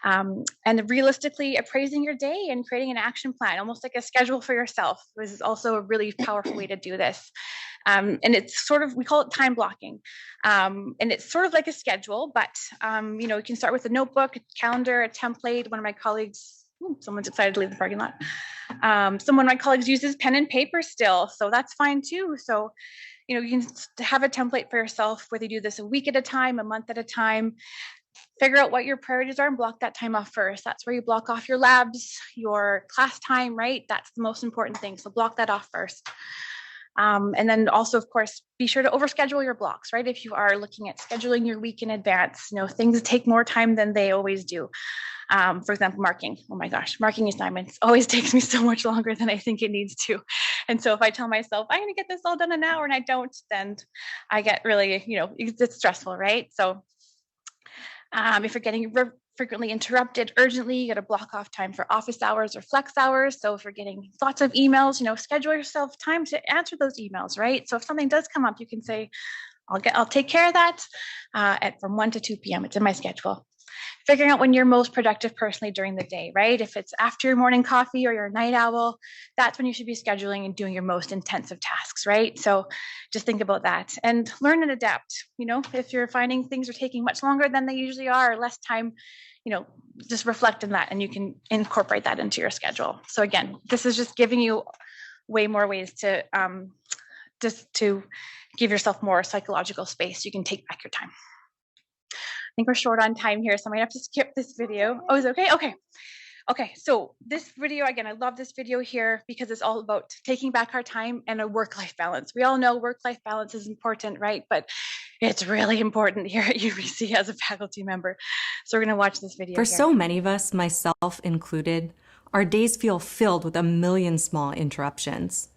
[SPEAKER 5] And realistically appraising your day and creating an action plan, almost like a schedule for yourself. This is also a really powerful way to do this. And it's we call it time blocking. And it's sort of like a schedule, but, you can start with a notebook, a calendar, a template. One of my colleagues, someone's excited to leave the parking lot. Some of my colleagues uses pen and paper still, so that's fine too. So, you can have a template for yourself, whether you do this a week at a time, a month at a time. Figure out what your priorities are and block that time off first. That's where you block off your labs, your class time, right? That's the most important thing. So block that off first. And then also, of course, be sure to overschedule your blocks, right? If you are looking at scheduling your week in advance, things take more time than they always do. For example, marking. Oh my gosh, marking assignments always takes me so much longer than I think it needs to. And so if I tell myself, I'm going to get this all done in an hour and I don't, then I get really, it's stressful, right? So if you're getting frequently interrupted urgently, you got to block off time for office hours or flex hours. So if you're getting lots of emails, schedule yourself time to answer those emails, right? So if something does come up, you can say, I'll take care of that from 1 to 2 p.m. It's in my schedule. Figuring out when you're most productive personally during the day, right? If it's after your morning coffee or your night owl, that's when you should be scheduling and doing your most intensive tasks, right? So just think about that and learn and adapt. If you're finding things are taking much longer than they usually are, or less time, just reflect on that and you can incorporate that into your schedule. So again, this is just giving you way more ways to just to give yourself more psychological space. You can take back your time. I think we're short on time here, so I might have to skip this video. Oh, is it okay? Okay. Okay, so this video, again, I love this video here because it's all about taking back our time and a work-life balance. We all know work-life balance is important, right? But it's really important here at UBC as a faculty member. So we're gonna watch this video
[SPEAKER 11] For
[SPEAKER 5] here.
[SPEAKER 11] so many of us, myself included, our days feel filled with a million small interruptions.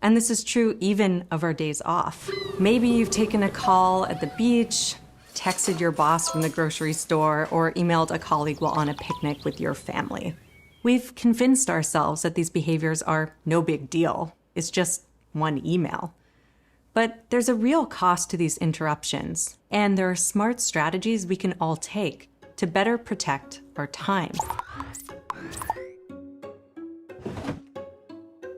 [SPEAKER 11] And this is true even of our days off. Maybe you've taken a call at the beach, texted your boss from the grocery store, or emailed a colleague while on a picnic with your family. We've convinced ourselves that these behaviors are no big deal. It's just one email. But there's a real cost to these interruptions, and there are smart strategies we can all take to better protect our time.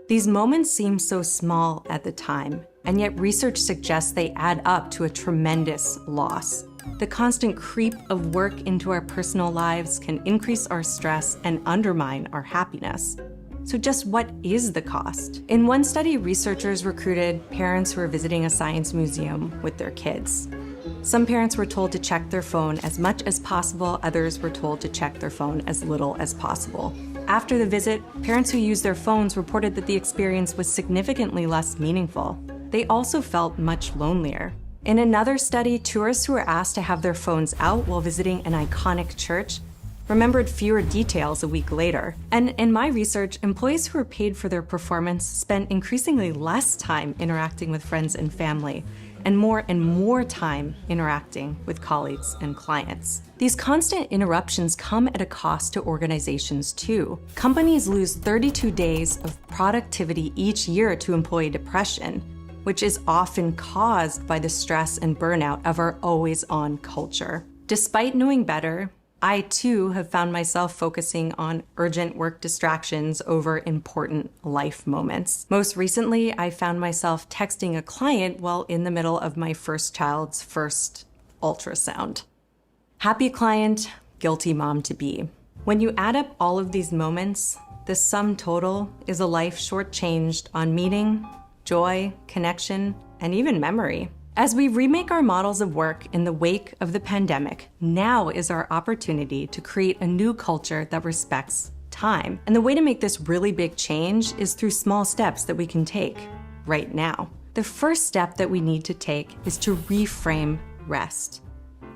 [SPEAKER 11] These moments seem so small at the time, and yet research suggests they add up to a tremendous loss. The constant creep of work into our personal lives can increase our stress and undermine our happiness. So just what is the cost? In one study, researchers recruited parents who were visiting a science museum with their kids. Some parents were told to check their phone as much as possible, others were told to check their phone as little as possible. After the visit, parents who used their phones reported that the experience was significantly less meaningful. They also felt much lonelier. In another study, tourists who were asked to have their phones out while visiting an iconic church remembered fewer details a week later. And in my research, employees who were paid for their performance spent increasingly less time interacting with friends and family, and more time interacting with colleagues and clients. These constant interruptions come at a cost to organizations too. Companies lose 32 days of productivity each year to employee depression, which is often caused by the stress and burnout of our always-on culture. Despite knowing better, I too have found myself focusing on urgent work distractions over important life moments. Most recently, I found myself texting a client while in the middle of my first child's first ultrasound. Happy client, guilty mom-to-be. When you add up all of these moments, the sum total is a life shortchanged on meaning, joy, connection, and even memory. As we remake our models of work in the wake of the pandemic, now is our opportunity to create a new culture that respects time. And the way to make this really big change is through small steps that we can take right now. The first step that we need to take is to reframe rest.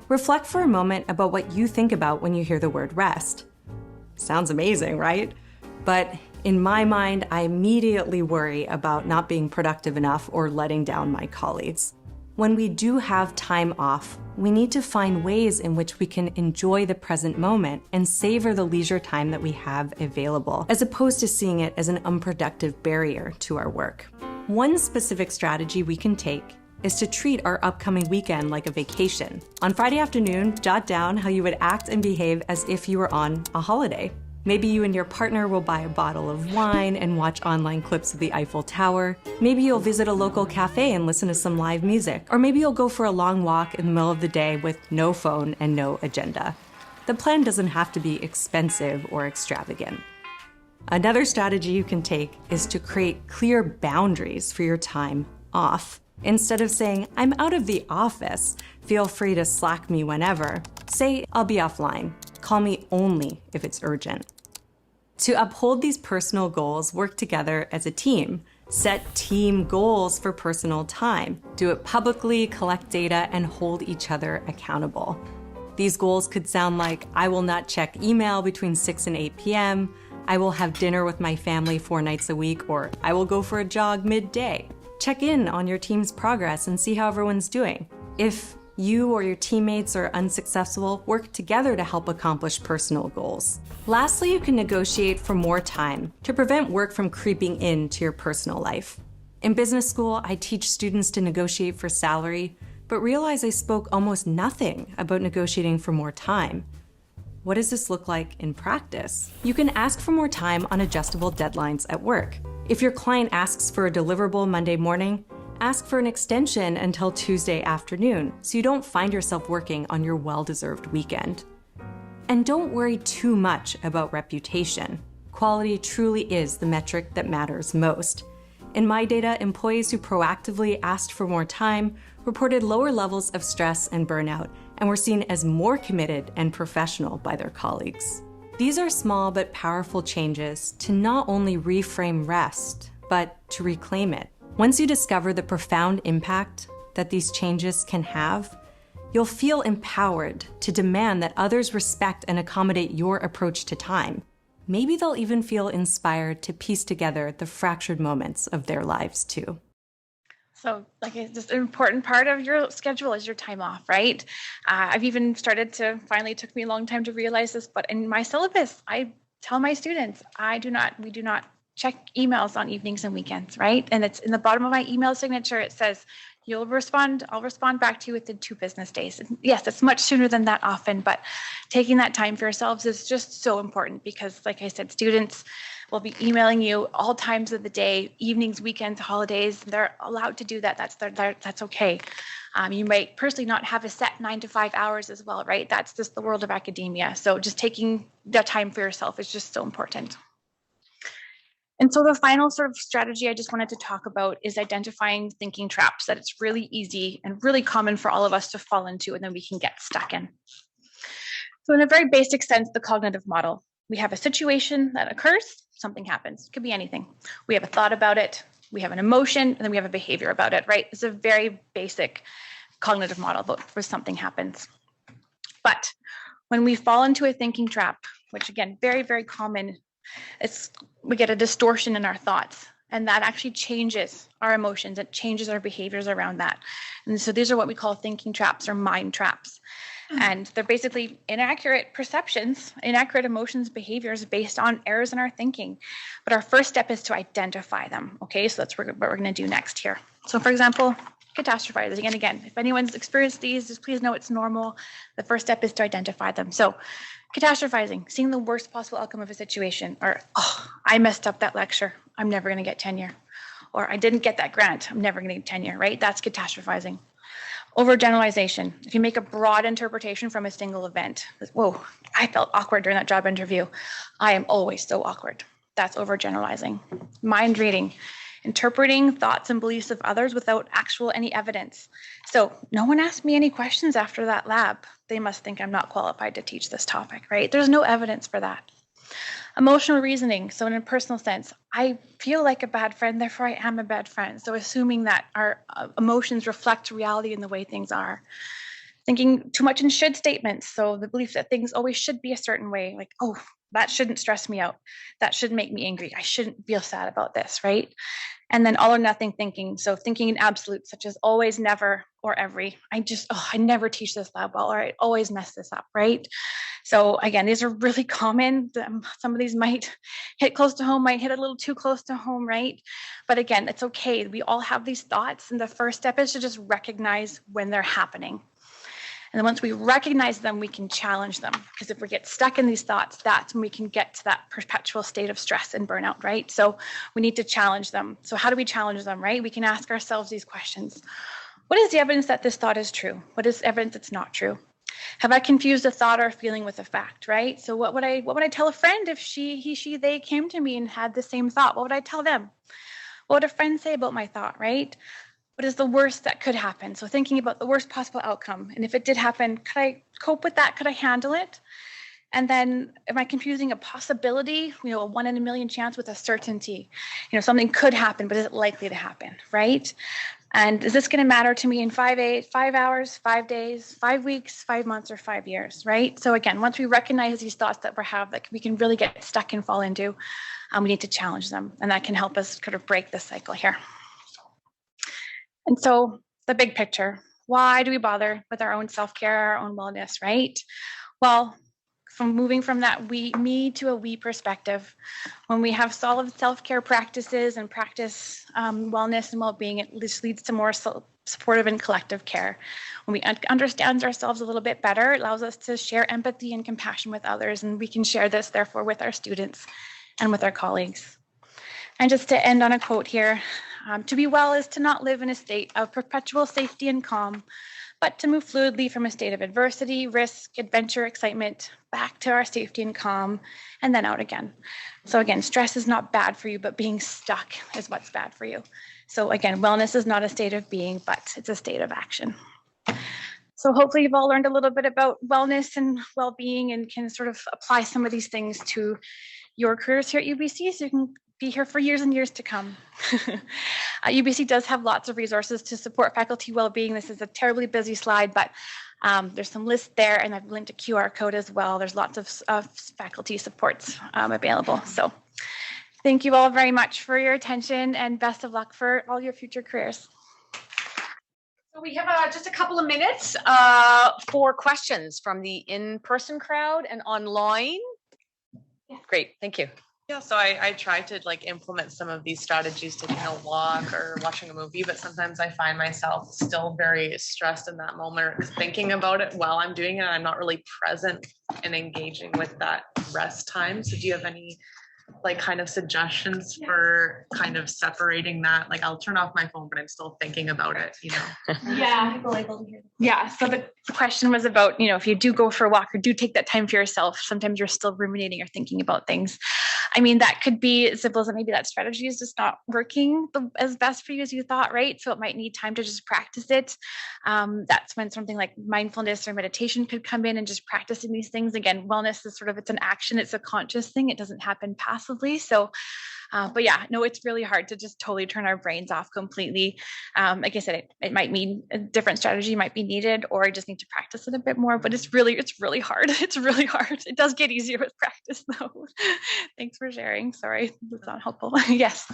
[SPEAKER 11] Reflect for a moment about what you think about when you hear the word rest. Sounds amazing, right? But in my mind, I immediately worry about not being productive enough or letting down my colleagues. When we do have time off, we need to find ways in which we can enjoy the present moment and savor the leisure time that we have available, as opposed to seeing it as an unproductive barrier to our work. One specific strategy we can take is to treat our upcoming weekend like a vacation. On Friday afternoon, jot down how you would act and behave as if you were on a holiday. Maybe you and your partner will buy a bottle of wine and watch online clips of the Eiffel Tower. Maybe you'll visit a local cafe and listen to some live music. Or maybe you'll go for a long walk in the middle of the day with no phone and no agenda. The plan doesn't have to be expensive or extravagant. Another strategy you can take is to create clear boundaries for your time off. Instead of saying, "I'm out of the office, feel free to Slack me whenever," say, "I'll be offline. Call me only if it's urgent." To uphold these personal goals, work together as a team. Set team goals for personal time. Do it publicly, collect data, and hold each other accountable. These goals could sound like, I will not check email between 6 and 8 p.m., I will have dinner with my family 4 nights a week, or I will go for a jog midday. Check in on your team's progress and see how everyone's doing. If you or your teammates are unsuccessful, work together to help accomplish personal goals. Lastly, you can negotiate for more time to prevent work from creeping into your personal life. In business school, I teach students to negotiate for salary, but realize I spoke almost nothing about negotiating for more time. What does this look like in practice? You can ask for more time on adjustable deadlines at work. If your client asks for a deliverable Monday morning, ask for an extension until Tuesday afternoon so you don't find yourself working on your well-deserved weekend. And don't worry too much about reputation. Quality truly is the metric that matters most. In my data, employees who proactively asked for more time reported lower levels of stress and burnout and were seen as more committed and professional by their colleagues. These are small but powerful changes to not only reframe rest, but to reclaim it. Once you discover the profound impact that these changes can have, you'll feel empowered to demand that others respect and accommodate your approach to time. Maybe they'll even feel inspired to piece together the fractured moments of their lives too.
[SPEAKER 5] So like it's just an important part of your schedule is your time off, right? I've even started to, finally took me a long time to realize this, but in my syllabus, I tell my students, we do not check emails on evenings and weekends, right? And it's in the bottom of my email signature, it says, I'll respond back to you within 2 business days. And yes, it's much sooner than that often, but taking that time for yourselves is just so important because like I said, students will be emailing you all times of the day, evenings, weekends, holidays. They're allowed to do that. That's okay. You might personally not have a set 9 to 5 hours as well, right? That's just the world of academia. So just taking that time for yourself is just so important. And so the final sort of strategy I just wanted to talk about is identifying thinking traps that it's really easy and really common for all of us to fall into, and then we can get stuck in. So in a very basic sense, the cognitive model. We have a situation that occurs, something happens. It could be anything. We have a thought about it, we have an emotion, and then we have a behavior about it, right? It's a very basic cognitive model where something happens. But when we fall into a thinking trap, which again, very, very common, we get a distortion in our thoughts, and that actually changes our emotions. It changes our behaviors around that. And so these are what we call thinking traps or mind traps. And they're basically inaccurate perceptions, inaccurate emotions, behaviors based on errors in our thinking. But our first step is to identify them. Okay, so that's what we're going to do next here. So for example, catastrophizing. And again, if anyone's experienced these, just please know it's normal. The first step is to identify them. So catastrophizing, seeing the worst possible outcome of a situation, or, oh, I messed up that lecture, I'm never going to get tenure. Or I didn't get that grant, I'm never going to get tenure, right? That's catastrophizing. Overgeneralization. If you make a broad interpretation from a single event, whoa, I felt awkward during that job interview. I am always so awkward. That's overgeneralizing. Mind reading. Interpreting thoughts and beliefs of others without any evidence. So no one asked me any questions after that lab. They must think I'm not qualified to teach this topic, right? There's no evidence for that. Emotional reasoning. So in a personal sense, I feel like a bad friend, therefore I am a bad friend. So assuming that our emotions reflect reality in the way things are. Thinking too much in should statements. So the belief that things always should be a certain way, like, oh, that shouldn't stress me out. That should make me angry. I shouldn't feel sad about this, right? And then all or nothing thinking. So thinking in absolutes, such as always, never, or every. I never teach this lab well, or I always mess this up, right? So again, these are really common. Some of these might hit close to home, might hit a little too close to home, right? But again, it's okay. We all have these thoughts. And the first step is to just recognize when they're happening. And then once we recognize them, we can challenge them. Because if we get stuck in these thoughts, that's when we can get to that perpetual state of stress and burnout, right? So we need to challenge them. So how do we challenge them, right? We can ask ourselves these questions. What is the evidence that this thought is true? What is evidence it's not true? Have I confused a thought or a feeling with a fact, right? So what would I tell a friend if they came to me and had the same thought? What would I tell them? What would a friend say about my thought, right? What is the worst that could happen? So thinking about the worst possible outcome. And if it did happen, could I cope with that? Could I handle it? And then am I confusing a possibility, a 1 in a million chance with a certainty? Something could happen, but is it likely to happen, right? And is this going to matter to me in 5 hours, 5 days, 5 weeks, 5 months, or 5 years, right? So again, once we recognize these thoughts that we have that we can really get stuck and fall into, we need to challenge them. And that can help us kind of break this cycle here. And so the big picture, why do we bother with our own self-care, our own wellness, right? Well, from moving from that me to a we perspective, when we have solid self-care practices and practice wellness and well-being, it just leads to more supportive and collective care. When we understand ourselves a little bit better, it allows us to share empathy and compassion with others, and we can share this, therefore, with our students and with our colleagues. And just to end on a quote here, to be well is to not live in a state of perpetual safety and calm, but to move fluidly from a state of adversity, risk, adventure, excitement, back to our safety and calm, and then out again. So again, stress is not bad for you, but being stuck is what's bad for you. So again, wellness is not a state of being, but it's a state of action. So hopefully you've all learned a little bit about wellness and well-being and can sort of apply some of these things to your careers here at UBC so you can be here for years and years to come. UBC does have lots of resources to support faculty well-being. This is a terribly busy slide, but there's some lists there, and I've linked a QR code as well. There's lots of faculty supports available. So thank you all very much for your attention, and best of luck for all your future careers.
[SPEAKER 2] So we have just a couple of minutes for questions from the in-person crowd and online. Yeah. Great, thank you.
[SPEAKER 9] Yeah, so I try to like implement some of these strategies, taking a walk or watching a movie, but sometimes I find myself still very stressed in that moment, or thinking about it while I'm doing it, and I'm not really present and engaging with that rest time. So do you have any like kind of suggestions for kind of separating that? Like I'll turn off my phone, but I'm still thinking about it, you know?
[SPEAKER 5] Yeah, so the question was about, you know, if you do go for a walk or do take that time for yourself, sometimes you're still ruminating or thinking about things. I mean, that could be as simple as that maybe that strategy is just not working as best for you as you thought, right? So it might need time to just practice it. That's when something like mindfulness or meditation could come in, and just practicing these things. Again, wellness is sort of, it's an action, it's a conscious thing. It doesn't happen passively. So, but yeah, no, it's really hard to just totally turn our brains off completely. Like I said, it might mean a different strategy might be needed, or I just need to practice it a bit more, but it's really hard. It's really hard. It does get easier with practice though. Thanks for sharing. Sorry, that's not helpful. Yes.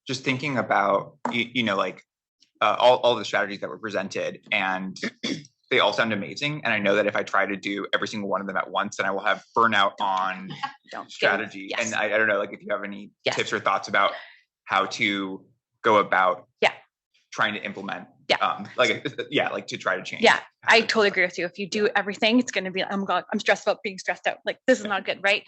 [SPEAKER 7] Just thinking about, you know, like all the strategies that were presented, and they all sound amazing. And I know that if I try to do every single one of them at once, then I will have burnout on strategy.
[SPEAKER 5] Yes.
[SPEAKER 7] And I don't know, like if you have any
[SPEAKER 5] Yes.
[SPEAKER 7] tips or thoughts about how to go about
[SPEAKER 5] Yeah.
[SPEAKER 7] trying to implement,
[SPEAKER 5] Yeah.
[SPEAKER 7] like to try to change.
[SPEAKER 5] Yeah, I totally agree with you. If you do everything, it's going to be, oh my God, I'm stressed about being stressed out. Like, this is not good, right?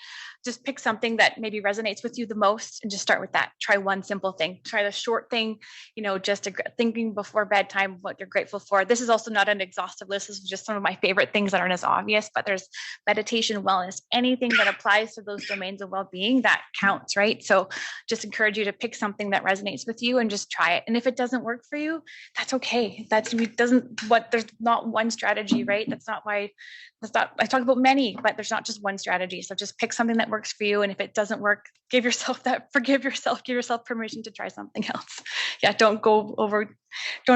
[SPEAKER 5] Just pick something that maybe resonates with you the most and just start with that. Try one simple thing. Try the short thing, you know, just thinking before bedtime what you're grateful for. This is also not an exhaustive list. This is just some of my favorite things that aren't as obvious, but there's meditation, wellness, anything that applies to those domains of well-being that counts, right? So just encourage you to pick something that resonates with you and just try it. And if it doesn't work for you, that's okay. There's not one strategy, right? I talk about many, but there's not just one strategy. So just pick something that works for you. And if it doesn't work, forgive yourself, give yourself permission to try something else. Yeah. Don't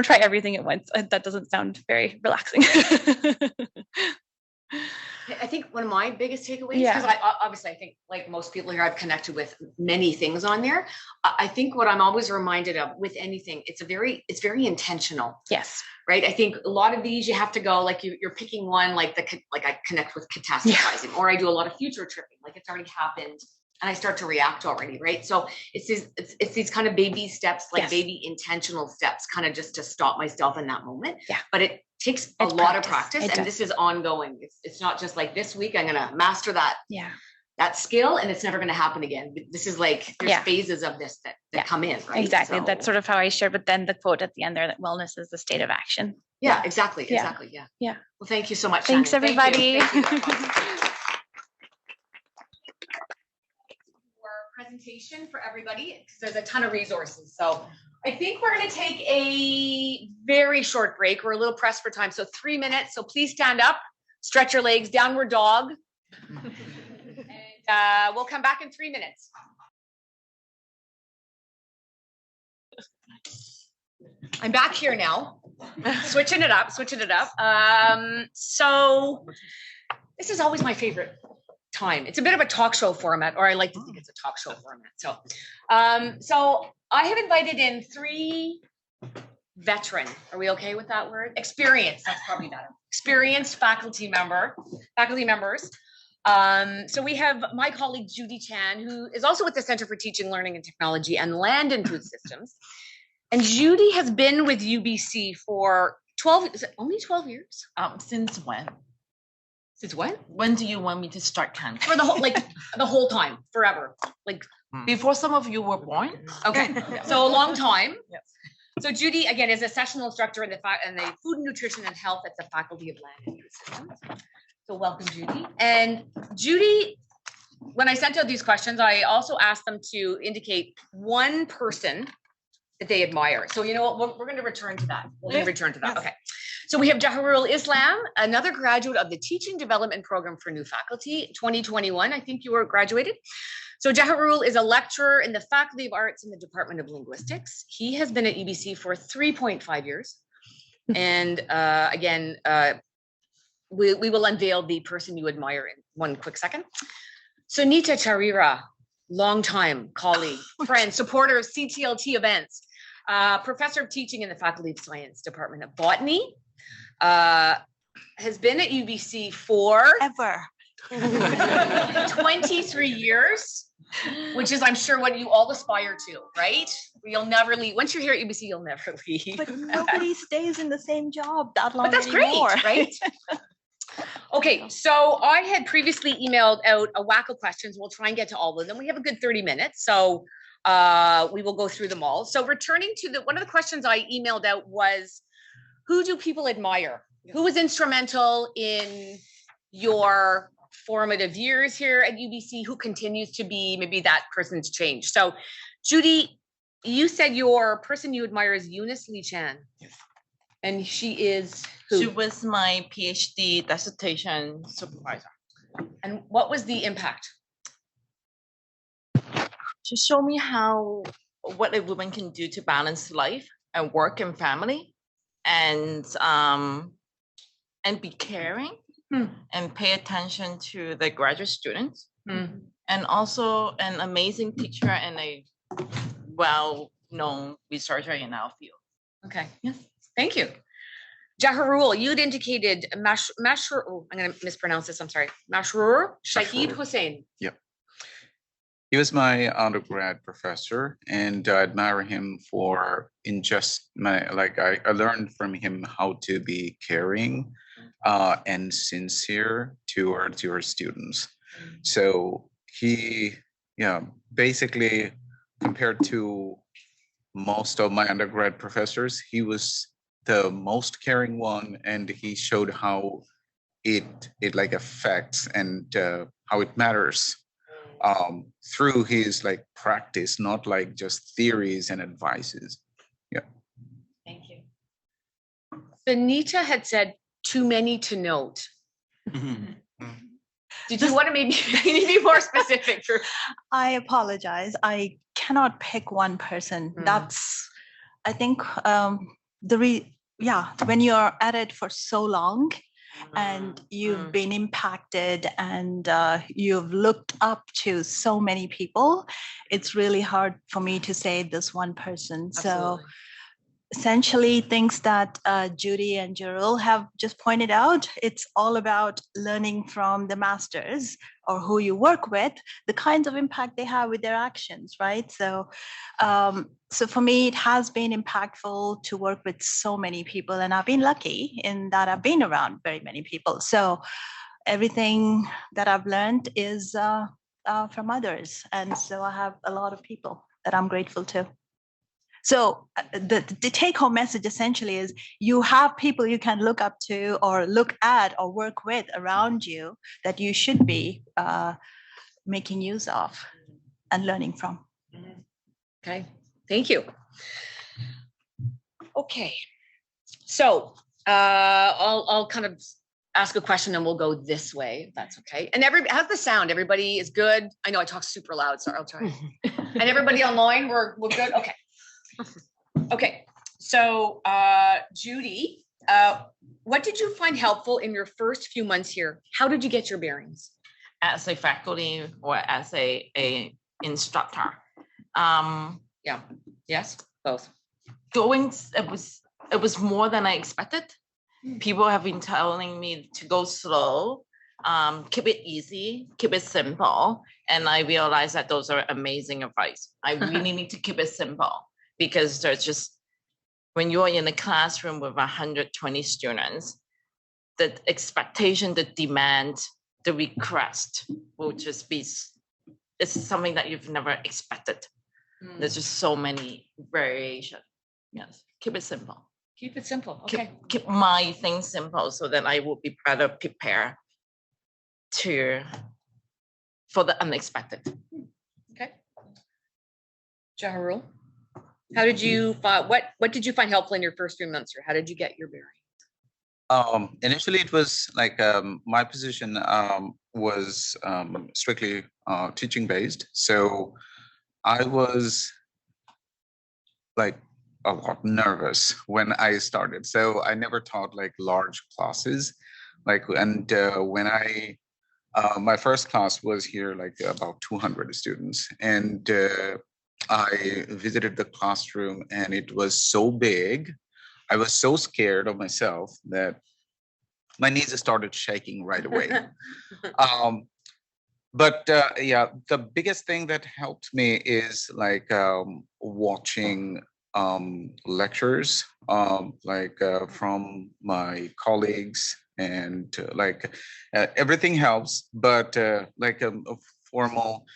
[SPEAKER 5] try everything at once. That doesn't sound very relaxing.
[SPEAKER 2] I think one of my biggest takeaways, because I think like most people here, I've connected with many things on there. I think what I'm always reminded of with anything, it's very intentional.
[SPEAKER 5] Yes.
[SPEAKER 2] Right. I think a lot of these you have to go, like you're picking one, like I connect with catastrophizing, or I do a lot of future tripping, like it's already happened and I start to react already. Right. So it's these kind of baby steps, like baby intentional steps, kind of just to stop myself in that moment. Yeah. But it takes a lot of practice, and this is ongoing. It's not just like this week I'm going to master that. Yeah. That skill, and it's never going to happen again. This is like, there's phases of this that come in, right?
[SPEAKER 5] Exactly.
[SPEAKER 2] So,
[SPEAKER 5] that's sort of how I shared, but then the quote at the end there, that wellness is the state of action.
[SPEAKER 2] Yeah, exactly. Yeah.
[SPEAKER 5] Yeah.
[SPEAKER 2] Well, thank you so much.
[SPEAKER 5] Thanks,
[SPEAKER 2] Shannon.
[SPEAKER 5] everybody.
[SPEAKER 2] Thank you. For presentation for everybody, because there's a ton of resources. So I think we're going to take a very short break. We're a little pressed for time. So 3 minutes. So please stand up, stretch your legs, downward dog. And we'll come back in 3 minutes. I'm back here now, switching it up. So this is always my favorite time. It's a bit of a talk show format, or I like to think it's a talk show format. So I have invited in 3 veteran. Are we okay with that word? Experienced. That's probably better. Experienced faculty members. So we have my colleague Judy Chan, who is also with the Center for Teaching, Learning and Technology and Land and Food Systems. And Judy has been with UBC for 12, is it only 12 years?
[SPEAKER 12] Since when?
[SPEAKER 2] Since when?
[SPEAKER 12] When do you want me to start counting?
[SPEAKER 2] For the whole time, forever. Like
[SPEAKER 12] before some of you were born?
[SPEAKER 2] Okay. So a long time.
[SPEAKER 12] Yes.
[SPEAKER 2] So Judy, again, is a sessional instructor in the Food and Nutrition and Health at the Faculty of Land and Use Systems. So welcome, Judy. And Judy, when I sent out these questions, I also asked them to indicate one person that they admire. So you know what, we're going to return to that. We're going to return to that. Okay. So we have Jaharul Islam, another graduate of the Teaching Development Program for New Faculty, 2021. I think you were graduated. So Jaharul is a lecturer in the Faculty of Arts in the Department of Linguistics. He has been at UBC for 3.5 years. And again, we will unveil the person you admire in one quick second. Sunita Charira, longtime colleague, friend, supporter of CTLT events, professor of teaching in the Faculty of Science, Department of Botany, has been at UBC for 23 years, which is, I'm sure, what you all aspire to, right? You'll never leave. Once you're here at UBC, you'll never leave.
[SPEAKER 8] But nobody stays in the same job that long
[SPEAKER 2] But that's
[SPEAKER 8] anymore.
[SPEAKER 2] great, right? Okay, so I had previously emailed out a whack of questions. We'll try and get to all of them. We have a good 30 minutes, so we will go through them all. So returning to one of the questions I emailed out was, who do people admire? Who was instrumental in your formative years here at UBC? Who continues to be, maybe that person's changed? So Judy, you said your person you admire is Eunice Lee Chan.
[SPEAKER 12] Yes.
[SPEAKER 2] And she is who?
[SPEAKER 12] She was my PhD dissertation supervisor.
[SPEAKER 2] And what was the impact?
[SPEAKER 12] She showed me what a woman can do to balance life and work and family, and be caring and pay attention to the graduate students, and also an amazing teacher and a well-known researcher in our field.
[SPEAKER 2] Okay. Yes. Thank you. Jaharul, you'd indicated Mashrur, I'm going to mispronounce this, I'm sorry. Mashrur Shahid Hussain.
[SPEAKER 13] Yep. He was my undergrad professor, and I admire him for I learned from him how to be caring and sincere towards your students. So he, basically compared to most of my undergrad professors, he was the most caring one, and he showed how it like affects and how it matters through his practice, not like just theories and advices. Yeah.
[SPEAKER 2] Thank you. Benita had said too many to note. Did you want to maybe be more specific?
[SPEAKER 8] I apologize. I cannot pick one person. That's, I think, when you're at it for so long and you've been impacted and you've looked up to so many people, it's really hard for me to say this one person.
[SPEAKER 2] Absolutely.
[SPEAKER 8] So essentially things that Judy and Jarul have just pointed out, it's all about learning from the masters or who you work with, the kinds of impact they have with their actions, right? So for me, it has been impactful to work with so many people, and I've been lucky in that I've been around very many people. So everything that I've learned is from others. And so I have a lot of people that I'm grateful to. So the take-home message essentially is you have people you can look up to or look at or work with around you that you should be making use of and learning from.
[SPEAKER 2] Okay, thank you. Okay, so I'll kind of ask a question and we'll go this way, if that's okay. And how's the sound? Everybody is good? I know I talk super loud, so I'll try. And everybody online, we're good? Okay. Okay, so Judy, what did you find helpful in your first few months here? How did you get your bearings?
[SPEAKER 12] As a faculty or as a instructor?
[SPEAKER 2] Yeah, yes, both.
[SPEAKER 12] It was more than I expected. People have been telling me to go slow, keep it easy, keep it simple. And I realized that those are amazing advice. I really need to keep it simple. Because there's just, when you're in a classroom with 120 students, the expectation, the demand, the request will just be, it's something that you've never expected. There's just so many variations. Yes, keep it simple.
[SPEAKER 2] Keep it simple.
[SPEAKER 12] Keep,
[SPEAKER 2] Okay.
[SPEAKER 12] keep my things simple so that I will be better prepared for the unexpected.
[SPEAKER 2] Okay. Jaharul, how did you find, what did you find helpful in your first 3 months, or how did you get your bearing?
[SPEAKER 13] Initially, it was like my position was strictly teaching based. So I was like a lot nervous when I started. So I never taught like large classes. And when my first class was here, like about 200 students. And I visited the classroom and it was so big. I was so scared of myself that my knees started shaking right away. But yeah, the biggest thing that helped me is like watching lectures from my colleagues, and everything helps, but formal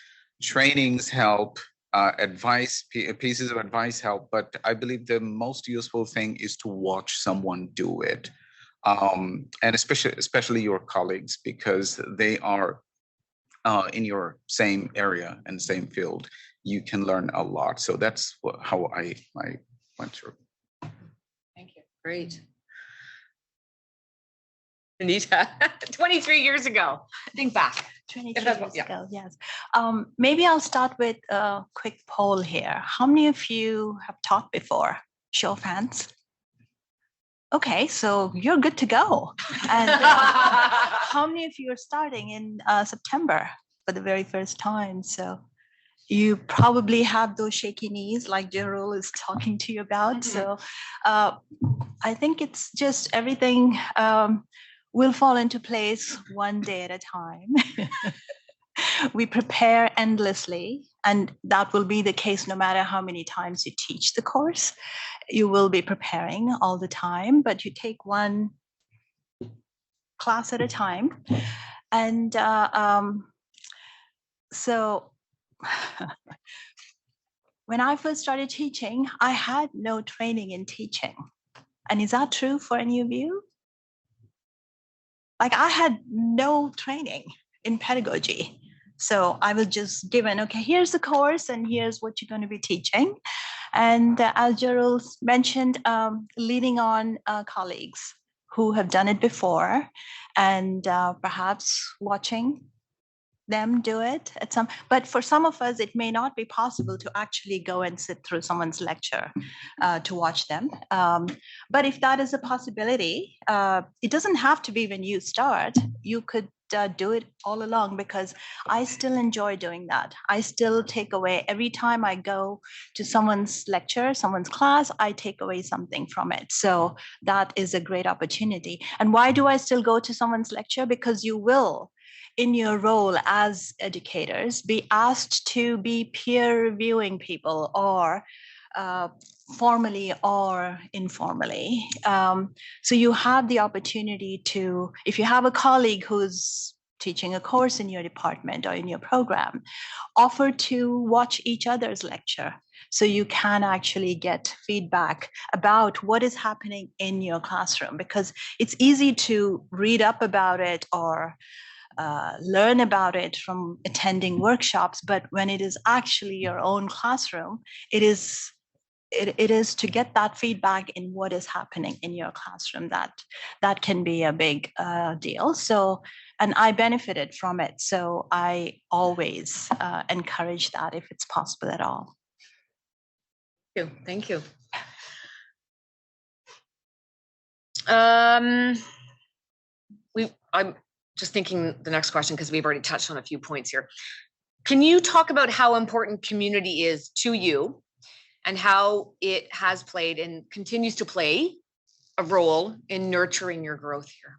[SPEAKER 13] trainings help, pieces of advice help, but I believe the most useful thing is to watch someone do it, and especially your colleagues, because they are in your same area and same field. You can learn a lot. So that's how I went through.
[SPEAKER 2] Thank you. Great. Anita, 23 years ago. Think back.
[SPEAKER 8] 23 years ago, yes. Maybe I'll start with a quick poll here. How many of you have taught before? Show of hands. Okay, so you're good to go. And how many of you are starting in September for the very first time? So you probably have those shaky knees like Gerald is talking to you about. So I think it's just everything will fall into place one day at a time. We prepare endlessly, and that will be the case no matter how many times you teach the course. You will be preparing all the time, but you take one class at a time. And so when I first started teaching, I had no training in teaching. And is that true for any of you? Like, I had no training in pedagogy. So I was just given, okay, here's the course and here's what you're going to be teaching. And as Gerald mentioned, leaning on colleagues who have done it before, and perhaps watching them do it at some, but for some of us, it may not be possible to actually go and sit through someone's lecture to watch them. But if that is a possibility, it doesn't have to be when you start. You could do it all along, because I still enjoy doing that. I still take away, every time I go to someone's lecture, someone's class, I take away something from it. So that is a great opportunity. And why do I still go to someone's lecture? Because you will, in your role as educators, be asked to be peer reviewing people, or formally or informally. So you have the opportunity to, if you have a colleague who's teaching a course in your department or in your program, offer to watch each other's lecture. So you can actually get feedback about what is happening in your classroom, because it's easy to read up about it or learn about it from attending workshops, but when it is actually your own classroom, it is to get that feedback in what is happening in your classroom. That can be a big deal. So, and I benefited from it. So I always encourage that if it's possible at all.
[SPEAKER 2] Thank you. I'm just thinking the next question, because we've already touched on a few points here. Can you talk about how important community is to you, and how it has played and continues to play a role in nurturing your growth here?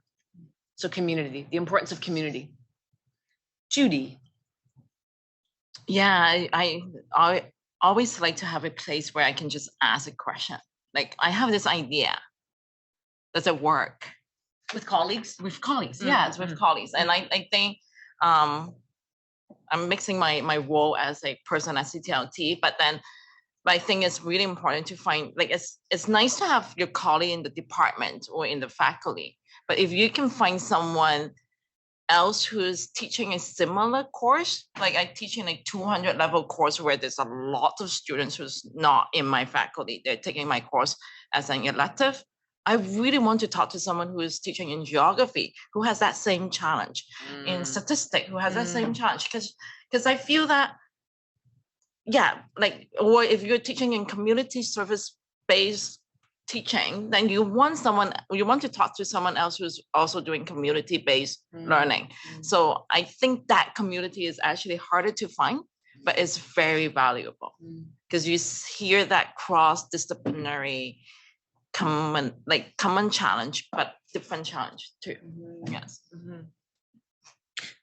[SPEAKER 2] So community, the importance of community. Judy.
[SPEAKER 12] Yeah, I always like to have a place where I can just ask a question. Like, I have this idea. Does it work?
[SPEAKER 2] With colleagues?
[SPEAKER 12] With colleagues, yes, with colleagues. And I think I'm mixing my role as a person at CTLT, but then But I think it's really important to find, like, it's nice to have your colleague in the department or in the faculty, but if you can find someone else who's teaching a similar course, like I teach in a 200 level course where there's a lot of students who's not in my faculty, they're taking my course as an elective. I really want to talk to someone who is teaching in geography, who has that same challenge, in statistics, who has that same challenge, because I feel that, yeah, like, or if you're teaching in community service-based teaching, then you want to talk to someone else who's also doing community-based learning. So I think that community is actually harder to find, but it's very valuable because you hear that cross-disciplinary common challenge, but different challenge too. Yes.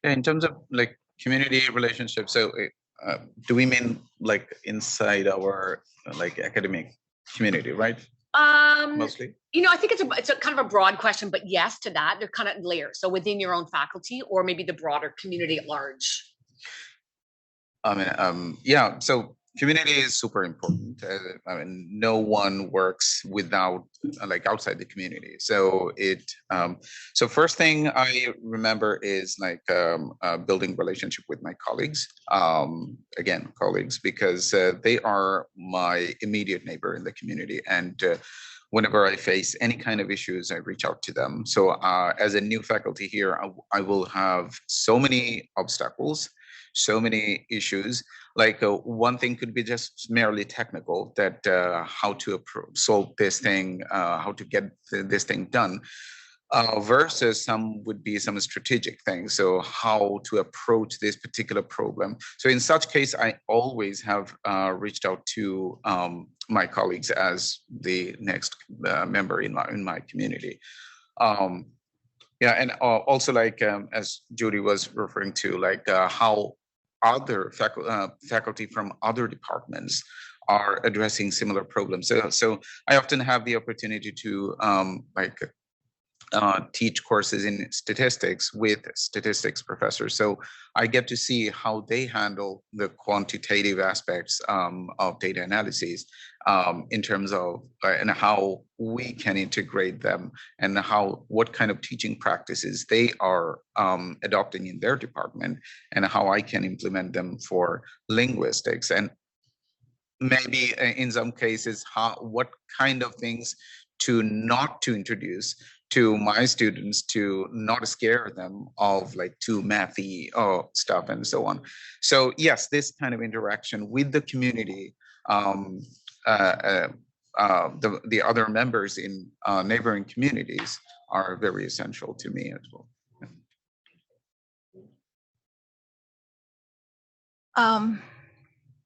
[SPEAKER 13] In terms of like community relationships, so do we mean like inside our like academic community, right? Mostly.
[SPEAKER 2] I think it's a kind of a broad question, but yes to that. They're kind of layers. So within your own faculty or maybe the broader community at large.
[SPEAKER 13] Yeah. So community is super important. No one works without like outside the community. So so first thing I remember is like building relationship with my colleagues. Again, colleagues, because they are my immediate neighbor in the community, and whenever I face any kind of issues, I reach out to them. So as a new faculty here, I will have so many obstacles, so many issues. Like one thing could be just merely technical, that how to solve this thing, how to get this thing done, versus some would be some strategic things. So how to approach this particular problem. So in such case, I always have reached out to my colleagues as the next member in my community. Yeah, and also like as Judy was referring to, like how other faculty from other departments are addressing similar problems. So I often have the opportunity to teach courses in statistics with statistics professors. So I get to see how they handle the quantitative aspects of data analysis in terms of and how we can integrate them, and what kind of teaching practices they are adopting in their department, and how I can implement them for linguistics. And maybe in some cases, what kind of things not to introduce to my students to not scare them of like too mathy stuff and so on. So yes, this kind of interaction with the community, the other members in neighboring communities are very essential to me as well.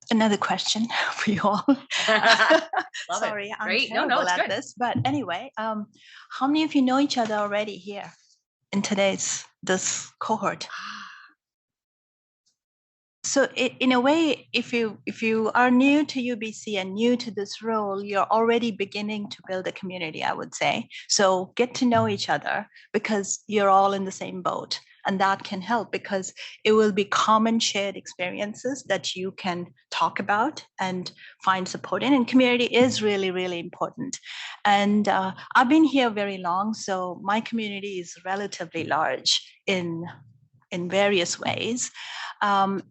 [SPEAKER 8] Another question for you all. Sorry, I'm terrible at this, but anyway, how many of you know each other already here in this cohort? So in a way, if you are new to UBC and new to this role, you're already beginning to build a community, I would say. So get to know each other, because you're all in the same boat. And that can help, because it will be common shared experiences that you can talk about and find support in. And community is really, really important. And I've been here very long, so my community is relatively large in various ways. And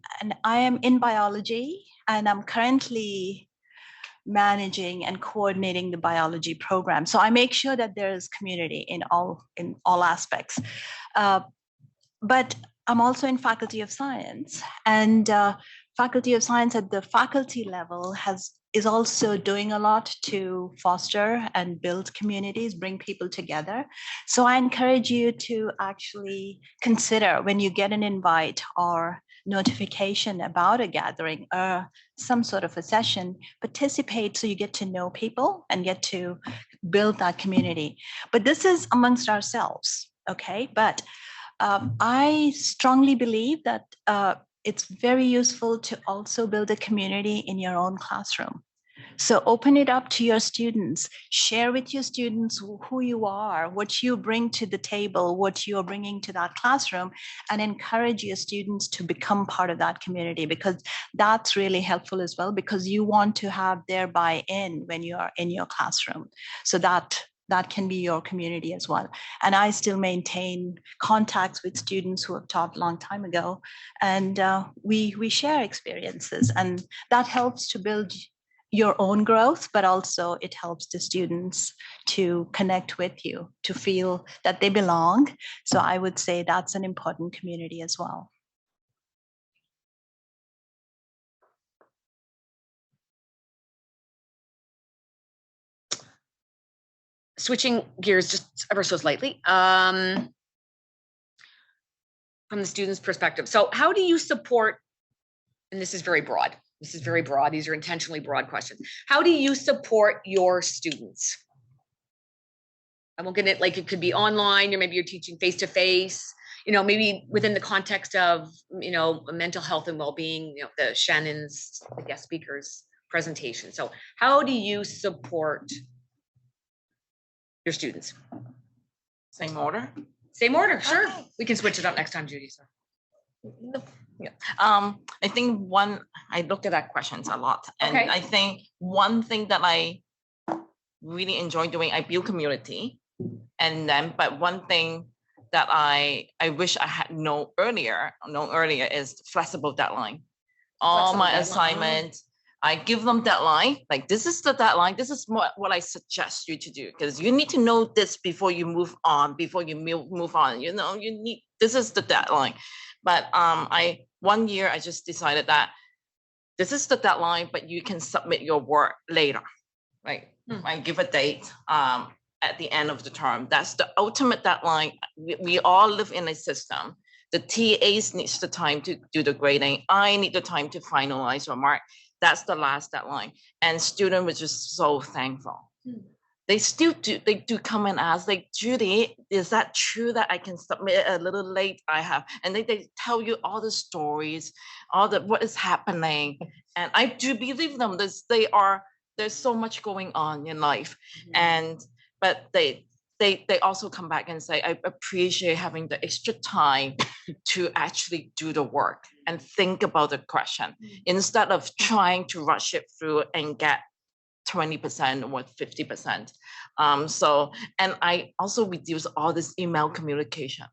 [SPEAKER 8] I am in biology, and I'm currently managing and coordinating the biology program. So I make sure that there is community in all aspects. But I'm also in Faculty of Science, and Faculty of Science at the faculty level is also doing a lot to foster and build communities, bring people together. So I encourage you to actually consider, when you get an invite or notification about a gathering or some sort of a session, participate so you get to know people and get to build that community. But this is amongst ourselves, okay? But I strongly believe that it's very useful to also build a community in your own classroom. So open it up to your students, share with your students who you are, what you bring to the table, what you're bringing to that classroom, and encourage your students to become part of that community, because that's really helpful as well, because you want to have their buy-in when you are in your classroom. So that can be your community as well. And I still maintain contacts with students who have taught a long time ago, and we share experiences, and that helps to build your own growth, but also it helps the students to connect with you, to feel that they belong. So I would say that's an important community as well.
[SPEAKER 2] Switching gears just ever so slightly, from the student's perspective. So how do you support, and this is very broad, these are intentionally broad questions. How do you support your students? I won't get it, like it could be online, or maybe you're teaching face-to-face, maybe within the context of, mental health and well-being, the Shannon's, the guest speakers presentation. So how do you support your students?
[SPEAKER 12] Same order?
[SPEAKER 2] Same order, sure. Okay. We can switch it up next time, Judy. So.
[SPEAKER 12] Yeah. I think I look at that questions a lot. And okay. I think one thing that I really enjoy doing, I build community. But one thing that I wish I had known earlier is flexible deadline. All my assignments, I give them deadline, like this is the deadline, this is what I suggest you to do, because you need to know this before you move on, this is the deadline. But one year I just decided that this is the deadline, but you can submit your work later, right? I give a date at the end of the term. That's the ultimate deadline. We all live in a system. The TAs needs the time to do the grading. I need the time to finalize your mark. That's the last deadline. And students were just so thankful. They do come and ask, like, Judy, is that true that I can submit a little late? And they tell you all the stories, what is happening. And I do believe them. There's so much going on in life. But they also come back and say, I appreciate having the extra time to actually do the work and think about the question instead of trying to rush it through and get 20% or 50%. And I also reduce all this email communication.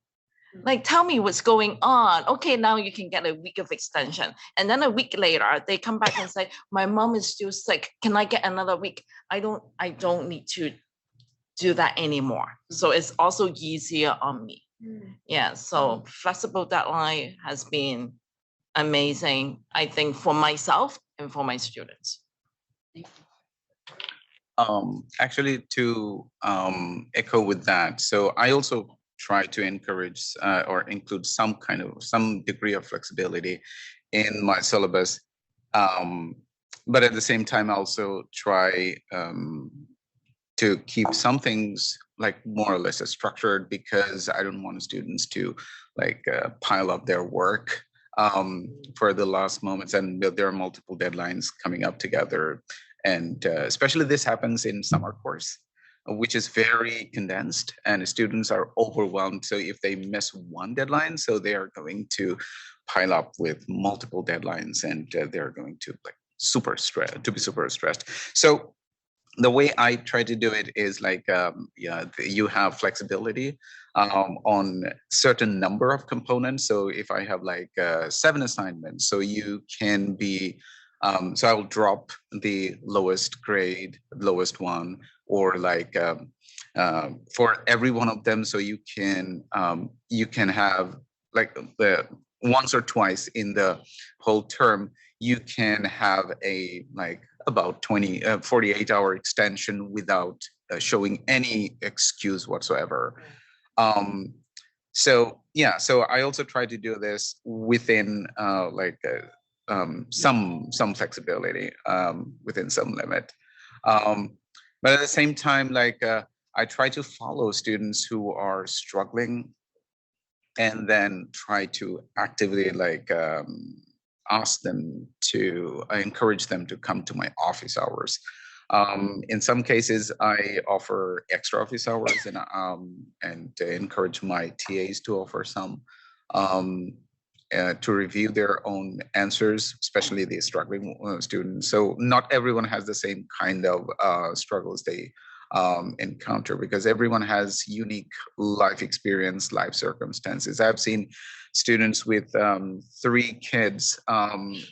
[SPEAKER 12] Like, tell me what's going on. Okay, now you can get a week of extension. And then a week later, they come back and say, my mom is still sick. Can I get another week? I don't need to do that anymore. So it's also easier on me. Yeah, so flexible deadline has been amazing, I think, for myself and for my students.
[SPEAKER 13] Actually, to echo with that, so I also try to encourage or include some degree of flexibility in my syllabus, but at the same time, I also try to keep some things like more or less structured, because I don't want students to pile up their work for the last moments, and there are multiple deadlines coming up together. And especially this happens in summer course, which is very condensed, and students are overwhelmed. So if they miss one deadline, so they are going to pile up with multiple deadlines, and they're going to be super stressed. So the way I try to do it is you have flexibility on certain number of components. So if I have 7 assignments, so you can be, so I'll drop the lowest grade, lowest one, or for every one of them. So you can have the once or twice in the whole term, you can have a about 48-hour extension without showing any excuse whatsoever. So I also try to do this within some flexibility within some limit. But at the same time, I try to follow students who are struggling, and then try to actively ask them to, I encourage them to come to my office hours. In some cases, I offer extra office hours and encourage my TAs to offer some to review their own answers, especially the struggling students. So not everyone has the same kind of struggles they encounter, because everyone has unique life experience, life circumstances. I've seen students with 3 kids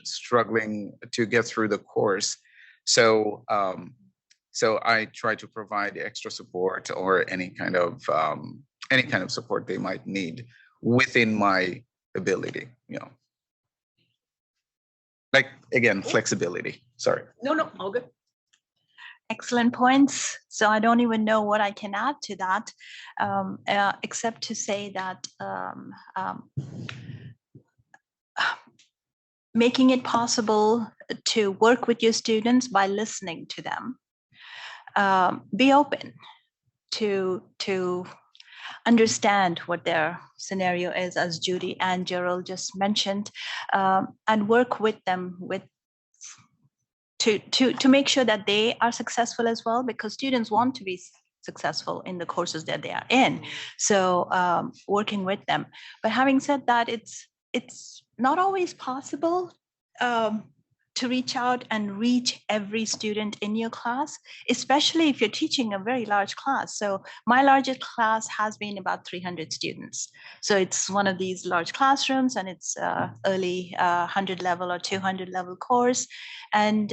[SPEAKER 13] struggling to get through the course. So I try to provide extra support or any kind of support they might need within my ability, like, again, flexibility. Sorry.
[SPEAKER 2] No, all good.
[SPEAKER 8] Excellent points. So I don't even know what I can add to that, except to say that making it possible to work with your students by listening to them. Be open to understand what their scenario is, as Judy and Gerald just mentioned, and work with them to make sure that they are successful as well, because students want to be successful in the courses that they are in. So working with them. But having said that, it's not always possible to reach out and reach every student in your class, especially if you're teaching a very large class. So my largest class has been about 300 students. So it's one of these large classrooms, and it's early 100 level or 200 level course. And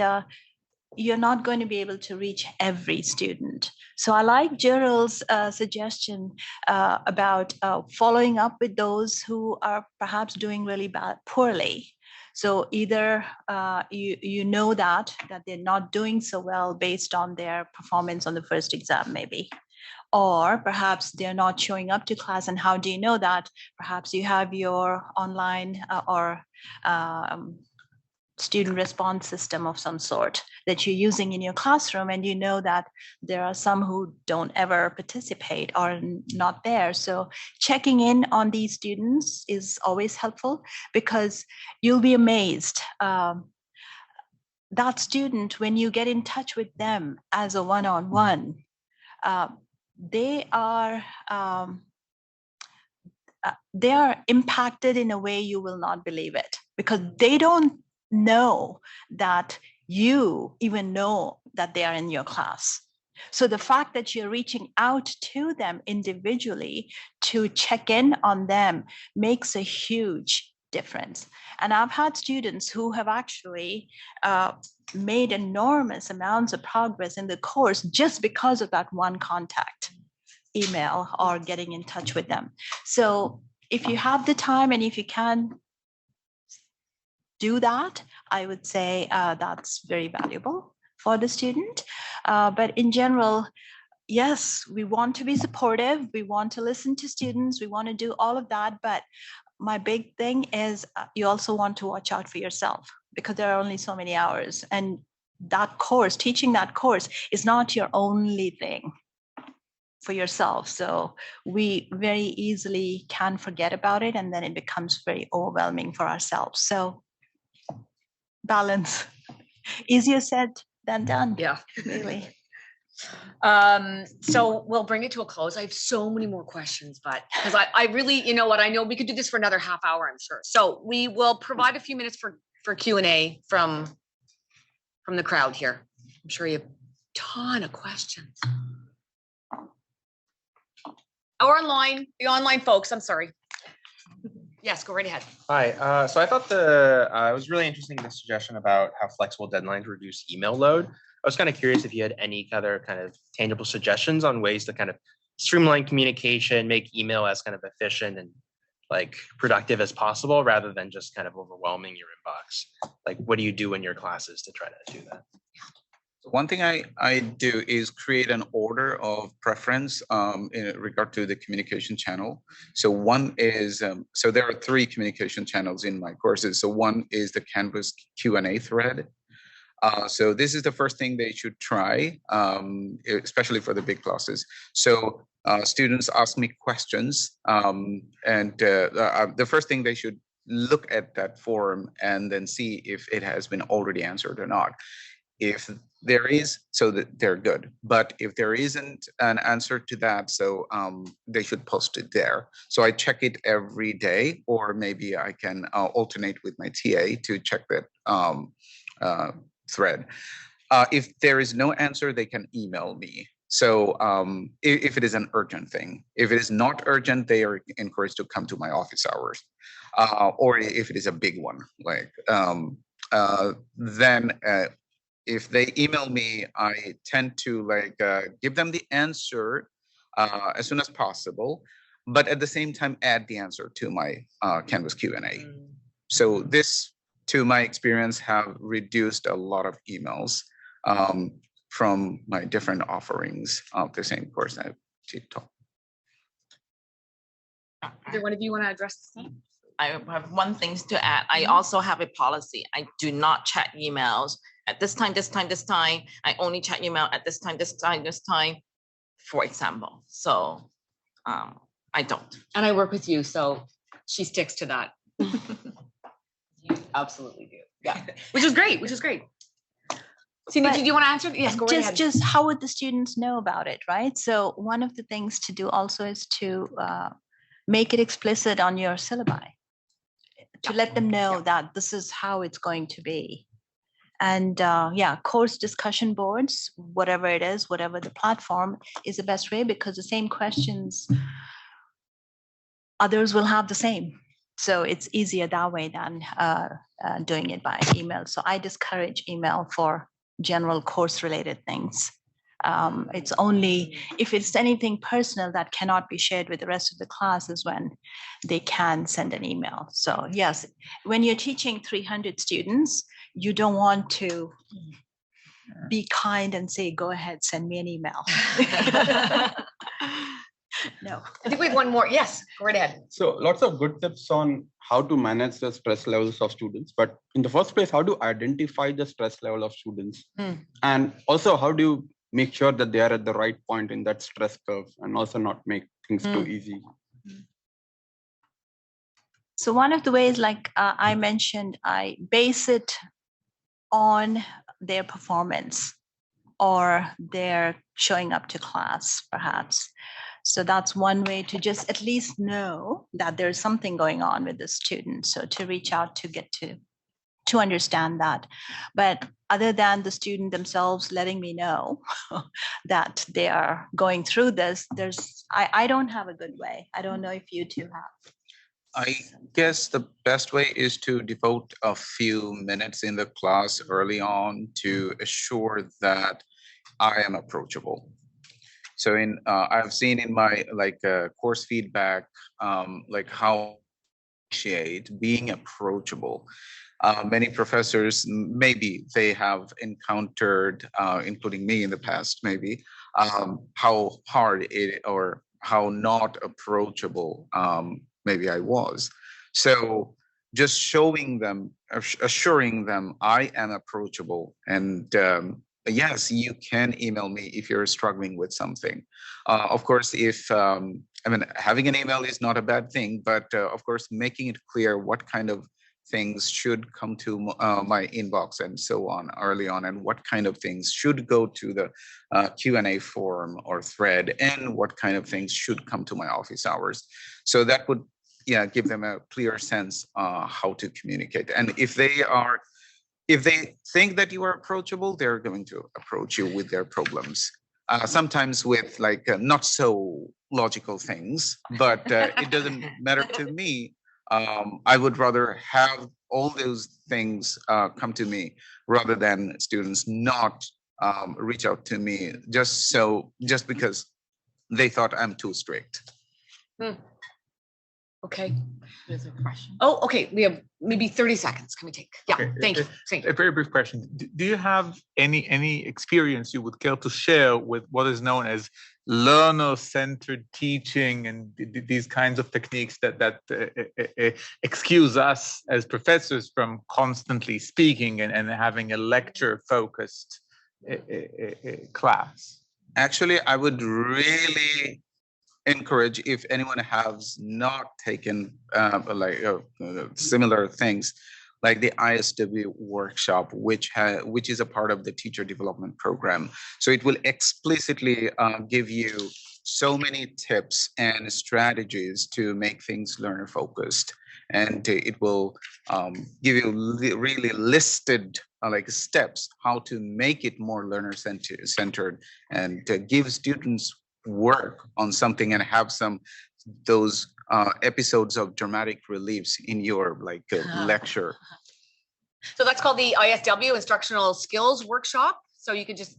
[SPEAKER 8] you're not going to be able to reach every student. So I like Gerald's suggestion about following up with those who are perhaps doing really poorly. So either you know that they're not doing so well based on their performance on the first exam, maybe, or perhaps they're not showing up to class. And how do you know that? Perhaps you have your online or student response system of some sort that you're using in your classroom, and you know that there are some who don't ever participate or not there. So checking in on these students is always helpful, because you'll be amazed. That student, when you get in touch with them as a one-on-one, they are impacted in a way you will not believe it, because they don't know that you even know that they are in your class. So the fact that you're reaching out to them individually to check in on them makes a huge difference. And I've had students who have actually made enormous amounts of progress in the course just because of that one contact, email, or getting in touch with them. So if you have the time and if you can do that, I would say that's very valuable for the student. But in general, yes, we want to be supportive. We want to listen to students. We want to do all of that. But my big thing is you also want to watch out for yourself, because there are only so many hours. And that course, teaching that course, is not your only thing for yourself. So we very easily can forget about it, and then it becomes very overwhelming for ourselves. So balance. Easier said than done.
[SPEAKER 2] Yeah,
[SPEAKER 8] really.
[SPEAKER 2] So we'll bring it to a close. I have so many more questions, but because I really, you know what, I know we could do this for another half hour, I'm sure. So we will provide a few minutes for Q&A from the crowd here. I'm sure you have a ton of questions. Or the online folks, I'm sorry. Yes, go right ahead.
[SPEAKER 14] Hi. So I thought it was really interesting, the suggestion about how flexible deadlines reduce email load. I was kind of curious if you had any other kind of tangible suggestions on ways to kind of streamline communication, make email as kind of efficient and like productive as possible, rather than just kind of overwhelming your inbox. Like, what do you do in your classes to try to do that?
[SPEAKER 13] One thing I do is create an order of preference in regard to the communication channel. So one is, so there are 3 communication channels in my courses. So one is the Canvas Q&A thread. So this is the first thing they should try, especially for the big classes. So students ask me questions, and the first thing they should look at that form and then see if it has been already answered or not. If there is, so that they're good. But if there isn't an answer to that, so they should post it there. So I check it every day, or maybe I can alternate with my TA to check that thread. If there is no answer, they can email me. So if it is an urgent thing, if it is not urgent, they are encouraged to come to my office hours. Or if it is a big one, like then if they email me, I tend to give them the answer as soon as possible, but at the same time add the answer to my Canvas Q&A. So this, to my experience, have reduced a lot of emails from my different offerings of the same course I've taught.
[SPEAKER 2] Either one of you want to address this?
[SPEAKER 12] I have one thing to add. I also have a policy. I do not check emails at this time, this time, this time. I only check email at this time, this time, this time, for example. So I don't.
[SPEAKER 2] And I work with you, so she sticks to that. You absolutely do. Yeah, which is great, which is great. Cindy, did you want to answer? Yes, go ahead.
[SPEAKER 8] Just how would the students know about it, right? So one of the things to do also is to make it explicit on your syllabi, to let them know that this is how it's going to be. And course discussion boards, whatever it is, whatever the platform, is the best way, because the same questions, others will have the same. So it's easier that way than doing it by email. So I discourage email for general course related things. It's only if it's anything personal that cannot be shared with the rest of the class is when they can send an email. So yes, when you're teaching 300 students, you don't want to be kind and say, go ahead, send me an email. No.
[SPEAKER 2] I think we have one more. Yes, go right ahead.
[SPEAKER 15] So lots of good tips on how to manage the stress levels of students. But in the first place, how to identify the stress level of students? And also, how do you make sure that they are at the right point in that stress curve and also not make things too easy?
[SPEAKER 8] So one of the ways, like I mentioned, I base it on their performance or their showing up to class, perhaps. So that's one way to just at least know that there's something going on with the student. So to reach out to get to understand that. But other than the student themselves letting me know that they are going through this, I don't have a good way. I don't know if you two have.
[SPEAKER 13] I guess the best way is to devote a few minutes in the class early on to assure that I am approachable. So I've seen in my course feedback, how appreciate being approachable. Many professors, maybe they have encountered, including me in the past, maybe how hard it or how not approachable maybe I was. So just showing them, assuring them I am approachable, and yes, you can email me if you're struggling with something. Of course, if having an email is not a bad thing, but of course, making it clear what kind of things should come to my inbox and so on early on, and what kind of things should go to the Q&A forum or thread, and what kind of things should come to my office hours. So that would give them a clear sense how to communicate. And if they think that you are approachable, they're going to approach you with their problems. Sometimes with not so logical things, but it doesn't matter to me. I would rather have all those things come to me rather than students not reach out to me just because they thought I'm too strict.
[SPEAKER 2] Okay.
[SPEAKER 12] There's a question.
[SPEAKER 2] Oh, okay. We have maybe 30 seconds. Can we take? Yeah,
[SPEAKER 16] Okay,
[SPEAKER 2] thank you.
[SPEAKER 16] A very brief question. Do you have any experience you would care to share with what is known as learner-centered teaching and these kinds of techniques that excuse us as professors from constantly speaking and having a lecture-focused class?
[SPEAKER 13] Actually, I would really encourage, if anyone has not taken similar things, like the ISW workshop, which is a part of the teacher development program. So it will explicitly give you so many tips and strategies to make things learner focused. And it will give you really listed steps how to make it more learner centered and give students work on something and have those episodes of dramatic reliefs in your lecture.
[SPEAKER 2] So that's called the ISW, Instructional Skills Workshop. So you can just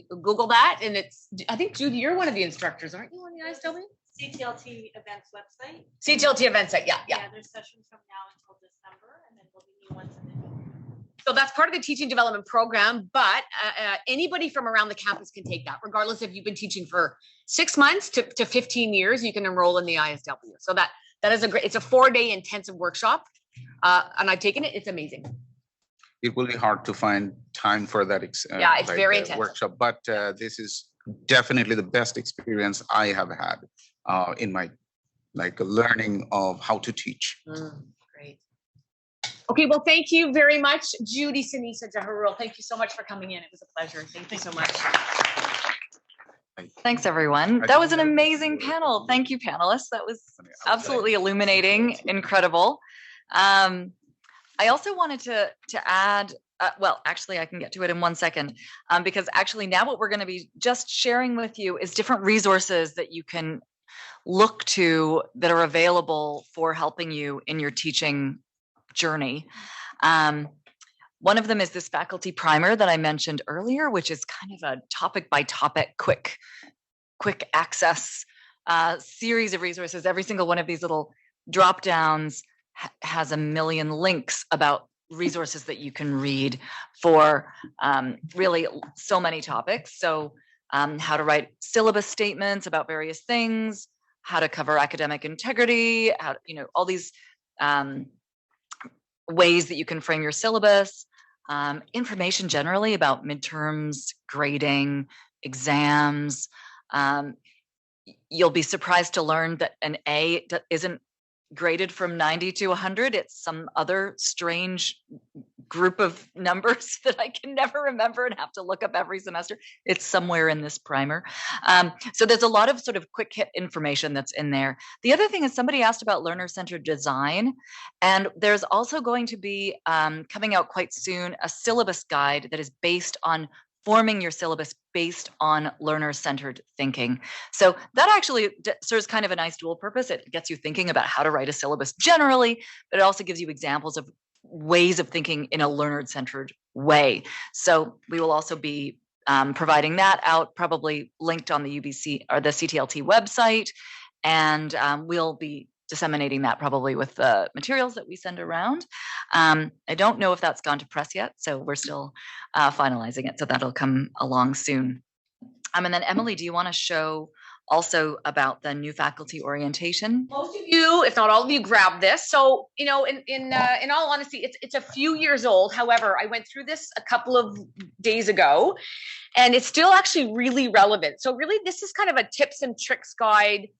[SPEAKER 2] Google that, and I think, Judy, you're one of the instructors, aren't you, on the ISW?
[SPEAKER 17] CTLT events website.
[SPEAKER 2] CTLT events site, yeah.
[SPEAKER 17] Yeah, there's sessions from now until December, and then there'll be new ones in the new year.
[SPEAKER 2] So that's part of the teaching development program, but anybody from around the campus can take that, regardless if you've been teaching for 6 months to 15 years, you can enroll in the ISW. So that is it's a 4-day intensive workshop, and I've taken it. It's amazing.
[SPEAKER 13] It will be hard to find time for that
[SPEAKER 2] it's very intensive
[SPEAKER 13] workshop, but this is definitely the best experience I have had in my learning of how to teach.
[SPEAKER 2] Great. Okay, well, thank you very much, Judy, Sinisa, Jaharul. Thank you so much for coming in. It was a pleasure. Thank you so much.
[SPEAKER 1] Thanks, everyone. That was an amazing panel. Thank you, panelists. That was absolutely illuminating, incredible. I also wanted to add, well, actually, I can get to it in 1 second, because actually now what we're going to be just sharing with you is different resources that you can look to that are available for helping you in your teaching journey. One of them is this faculty primer that I mentioned earlier, which is kind of a topic by topic, quick access series of resources. Every single one of these little drop downs has a million links about resources that you can read for really so many topics. So how to write syllabus statements about various things, how to cover academic integrity, how to, all these ways that you can frame your syllabus, information generally about midterms, grading, exams. You'll be surprised to learn that an A isn't graded from 90 to 100. It's some other strange group of numbers that I can never remember and have to look up every semester. It's somewhere in this primer. So there's a lot of sort of quick hit information that's in there. The other thing is somebody asked about learner-centered design, and there's also going to be coming out quite soon a syllabus guide that is based on forming your syllabus based on learner-centered thinking. So that actually serves kind of a nice dual purpose. It gets you thinking about how to write a syllabus generally, but it also gives you examples of ways of thinking in a learner-centered way. So we will also be providing that out, probably linked on the UBC or the CTLT website, and we'll be disseminating that probably with the materials that we send around. I don't know if that's gone to press yet, so we're still finalizing it. So that'll come along soon. And then Emily, do you want to show also about the new faculty orientation?
[SPEAKER 2] Most of you, if not all of you, grab this. So, in all honesty, it's a few years old. However, I went through this a couple of days ago, and it's still actually really relevant. So really, this is kind of a tips and tricks guide.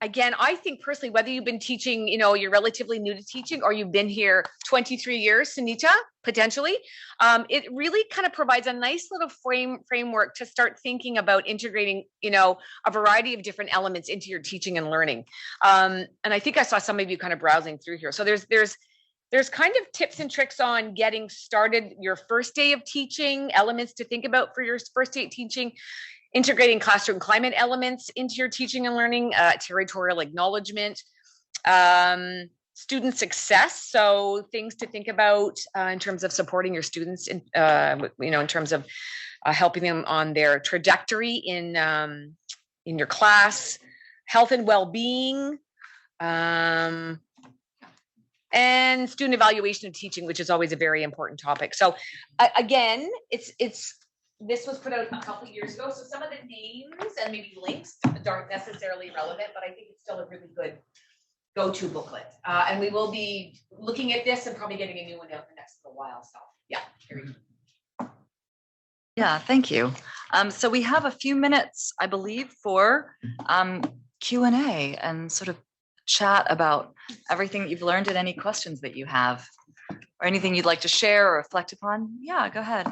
[SPEAKER 2] Again, I think personally, whether you've been teaching, you're relatively new to teaching, or you've been here 23 years, Sunita, potentially, it really kind of provides a nice little framework to start thinking about integrating, a variety of different elements into your teaching and learning. And I think I saw some of you kind of browsing through here. So there's kind of tips and tricks on getting started your first day of teaching, elements to think about for your first day of teaching, integrating classroom climate elements into your teaching and learning, territorial acknowledgement, student success. So things to think about in terms of supporting your students, in terms of helping them on their trajectory in your class, health and well-being, and student evaluation of teaching, which is always a very important topic. So again, this was put out a couple of years ago, so some of the names and maybe links aren't necessarily relevant, but I think it's still a really good go-to booklet. And we will be looking at this and probably getting a new one out in the next little while. So yeah, here we go.
[SPEAKER 1] Yeah, thank you. So we have a few minutes, I believe, for Q&A and sort of chat about everything that you've learned and any questions that you have or anything you'd like to share or reflect upon. Yeah, go ahead.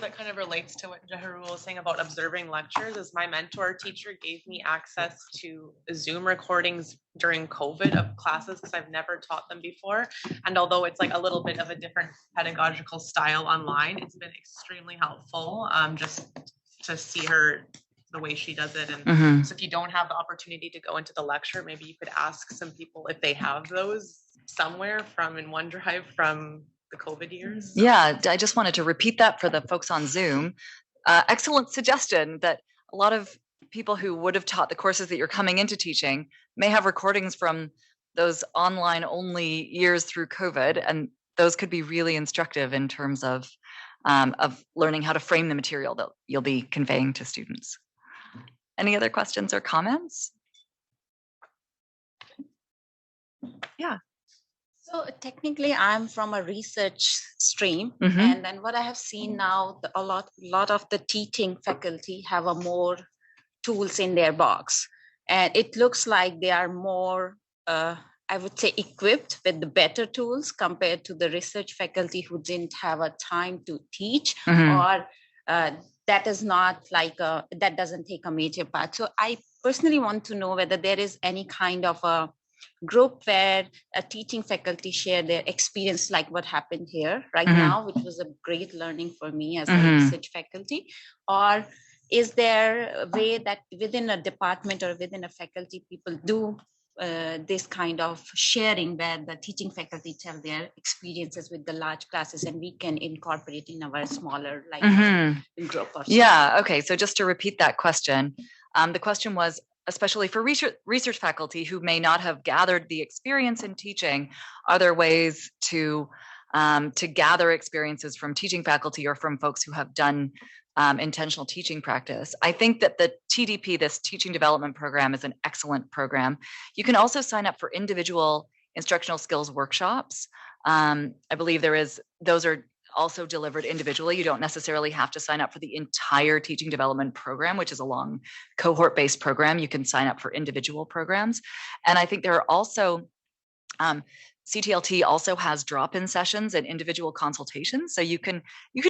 [SPEAKER 9] That kind of relates to what Jaharu was saying about observing lectures. Is my mentor teacher gave me access to Zoom recordings during COVID of classes because I've never taught them before. And although it's like a little bit of a different pedagogical style online, it's been extremely helpful just to see her the way she does it. And so if you don't have the opportunity to go into the lecture, maybe you could ask some people if they have those somewhere from in OneDrive from the COVID years.
[SPEAKER 1] Yeah, I just wanted to repeat that for the folks on Zoom. Excellent suggestion that a lot of people who would have taught the courses that you're coming into teaching may have recordings from those online only years through COVID, and those could be really instructive in terms of learning how to frame the material that you'll be conveying to students. Any other questions or comments? Yeah.
[SPEAKER 18] So technically, I'm from a research stream,
[SPEAKER 1] Mhm.
[SPEAKER 18] and then what I have seen now, a lot of the teaching faculty have a more tools in their box, and it looks like they are more, I would say, equipped with the better tools compared to the research faculty who didn't have a time to teach,
[SPEAKER 1] Mhm.
[SPEAKER 18] or that is not like that doesn't take a major part. So I personally want to know whether there is any kind of a group where a teaching faculty share their experience, like what happened here right
[SPEAKER 1] Mhm.
[SPEAKER 18] now, which was a great learning for me as a
[SPEAKER 1] Mhm.
[SPEAKER 18] research faculty. Or is there a way that within a department or within a faculty, people do this kind of sharing where the teaching faculty tell their experiences with the large classes and we can incorporate in our smaller like
[SPEAKER 1] Mhm.
[SPEAKER 18] group or
[SPEAKER 1] Yeah, okay, so just to repeat that question, the question was, especially for research faculty who may not have gathered the experience in teaching, are there ways to gather experiences from teaching faculty or from folks who have done intentional teaching practice? I think that the TDP, this teaching development program, is an excellent program. You can also sign up for individual instructional skills workshops. I believe those are also delivered individually. You don't necessarily have to sign up for the entire teaching development program, which is a long cohort-based program. You can sign up for individual programs. And I think there are also, CTLT also has drop-in sessions and individual consultations. So you can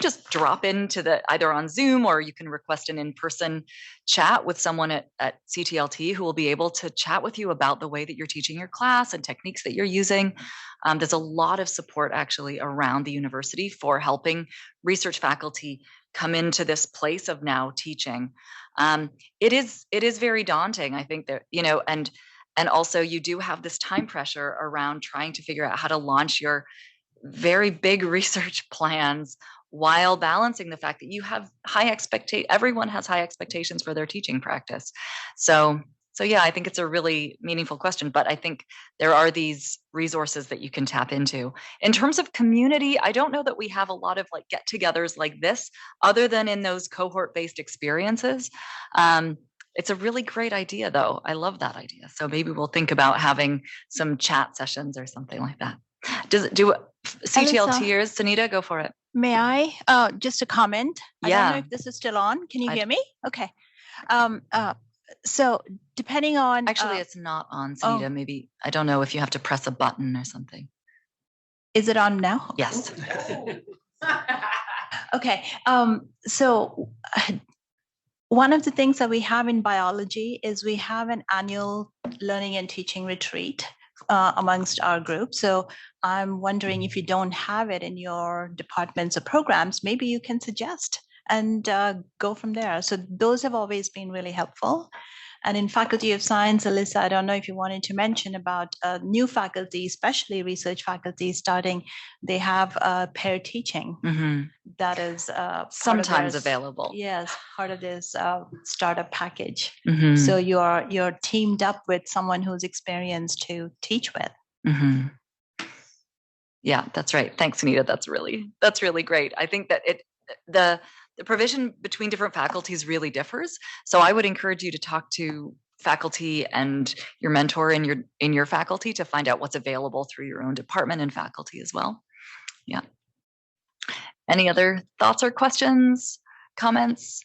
[SPEAKER 1] just drop into either on Zoom, or you can request an in-person chat with someone at CTLT who will be able to chat with you about the way that you're teaching your class and techniques that you're using. There's a lot of support actually around the university for helping research faculty come into this place of now teaching. It is very daunting, I think, that, and also you do have this time pressure around trying to figure out how to launch your very big research plans while balancing the fact that you have everyone has high expectations for their teaching practice. So yeah, I think it's a really meaningful question, but I think there are these resources that you can tap into. In terms of community, I don't know that we have a lot of like get-togethers like this, other than in those cohort-based experiences. It's a really great idea, though. I love that idea. So maybe we'll think about having some chat sessions or something like that. Do CTLTers, Sunita, go for it.
[SPEAKER 8] May I just a comment? I don't know if this is still on. Can you hear me? Okay. So depending on
[SPEAKER 1] actually, it's not on, Sunita. Maybe I don't know if you have to press a button or something.
[SPEAKER 8] Is it on now?
[SPEAKER 1] Yes.
[SPEAKER 8] Okay. So one of the things that we have in biology is we have an annual learning and teaching retreat amongst our group. So I'm wondering if you don't have it in your departments or programs, maybe you can suggest and go from there. So those have always been really helpful. And in Faculty of Science, Alyssa, I don't know if you wanted to mention about new faculty, especially research faculty starting, they have pair teaching.
[SPEAKER 1] Mm-hmm.
[SPEAKER 8] That is
[SPEAKER 1] sometimes available.
[SPEAKER 8] Yes, part of this startup package.
[SPEAKER 1] Mm-hmm.
[SPEAKER 8] So you're teamed up with someone who's experienced to teach with.
[SPEAKER 1] Mm-hmm. Yeah, that's right. Thanks, Anita. That's really great. I think that the provision between different faculties really differs. So I would encourage you to talk to faculty and your mentor in your faculty to find out what's available through your own department and faculty as well. Yeah. Any other thoughts or questions, comments?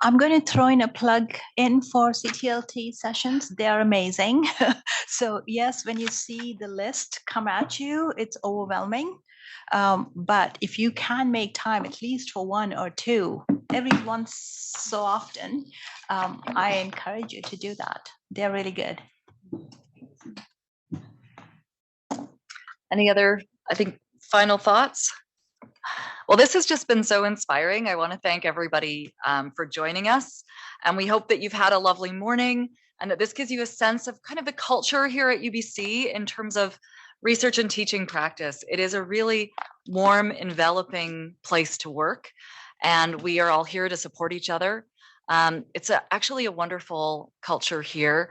[SPEAKER 8] I'm going to throw in a plug in for CTLT sessions. They're amazing. So yes, when you see the list come at you, it's overwhelming. But if you can make time at least for one or two every once so often, I encourage you to do that. They're really good.
[SPEAKER 1] Any other, I think, final thoughts? Well, this has just been so inspiring. I want to thank everybody for joining us. And we hope that you've had a lovely morning and that this gives you a sense of kind of the culture here at UBC in terms of research and teaching practice. It is a really warm, enveloping place to work. And we are all here to support each other. It's actually a wonderful culture here.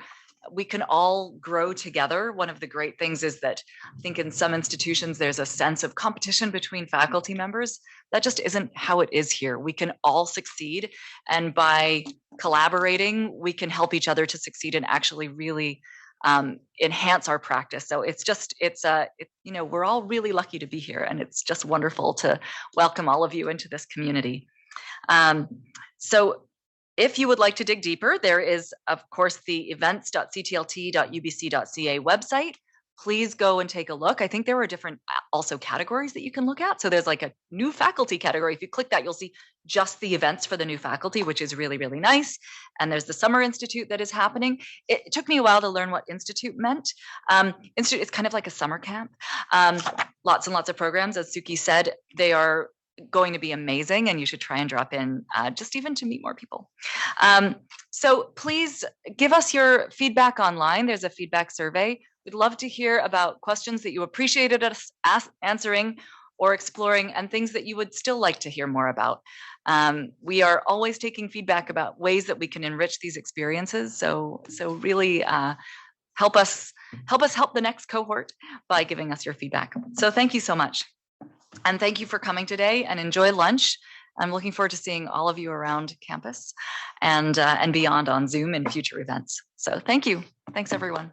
[SPEAKER 1] We can all grow together. One of the great things is that I think in some institutions, there's a sense of competition between faculty members. That just isn't how it is here. We can all succeed. And by collaborating, we can help each other to succeed and actually really enhance our practice. So we're all really lucky to be here. And it's just wonderful to welcome all of you into this community. So if you would like to dig deeper, there is, of course, the events.ctlt.ubc.ca website. Please go and take a look. I think there are different also categories that you can look at. So there's like a new faculty category. If you click that, you'll see just the events for the new faculty, which is really, really nice. And there's the Summer Institute that is happening. It took me a while to learn what institute meant. Institute is kind of like a summer camp. Lots and lots of programs. As Suki said, they are going to be amazing, and you should try and drop in just even to meet more people. So please give us your feedback online. There's a feedback survey. We'd love to hear about questions that you appreciated us answering or exploring and things that you would still like to hear more about. We are always taking feedback about ways that we can enrich these experiences. So really help us help the next cohort by giving us your feedback. So thank you so much. And thank you for coming today, and enjoy lunch. I'm looking forward to seeing all of you around campus and beyond on Zoom and future events. So thank you. Thanks, everyone.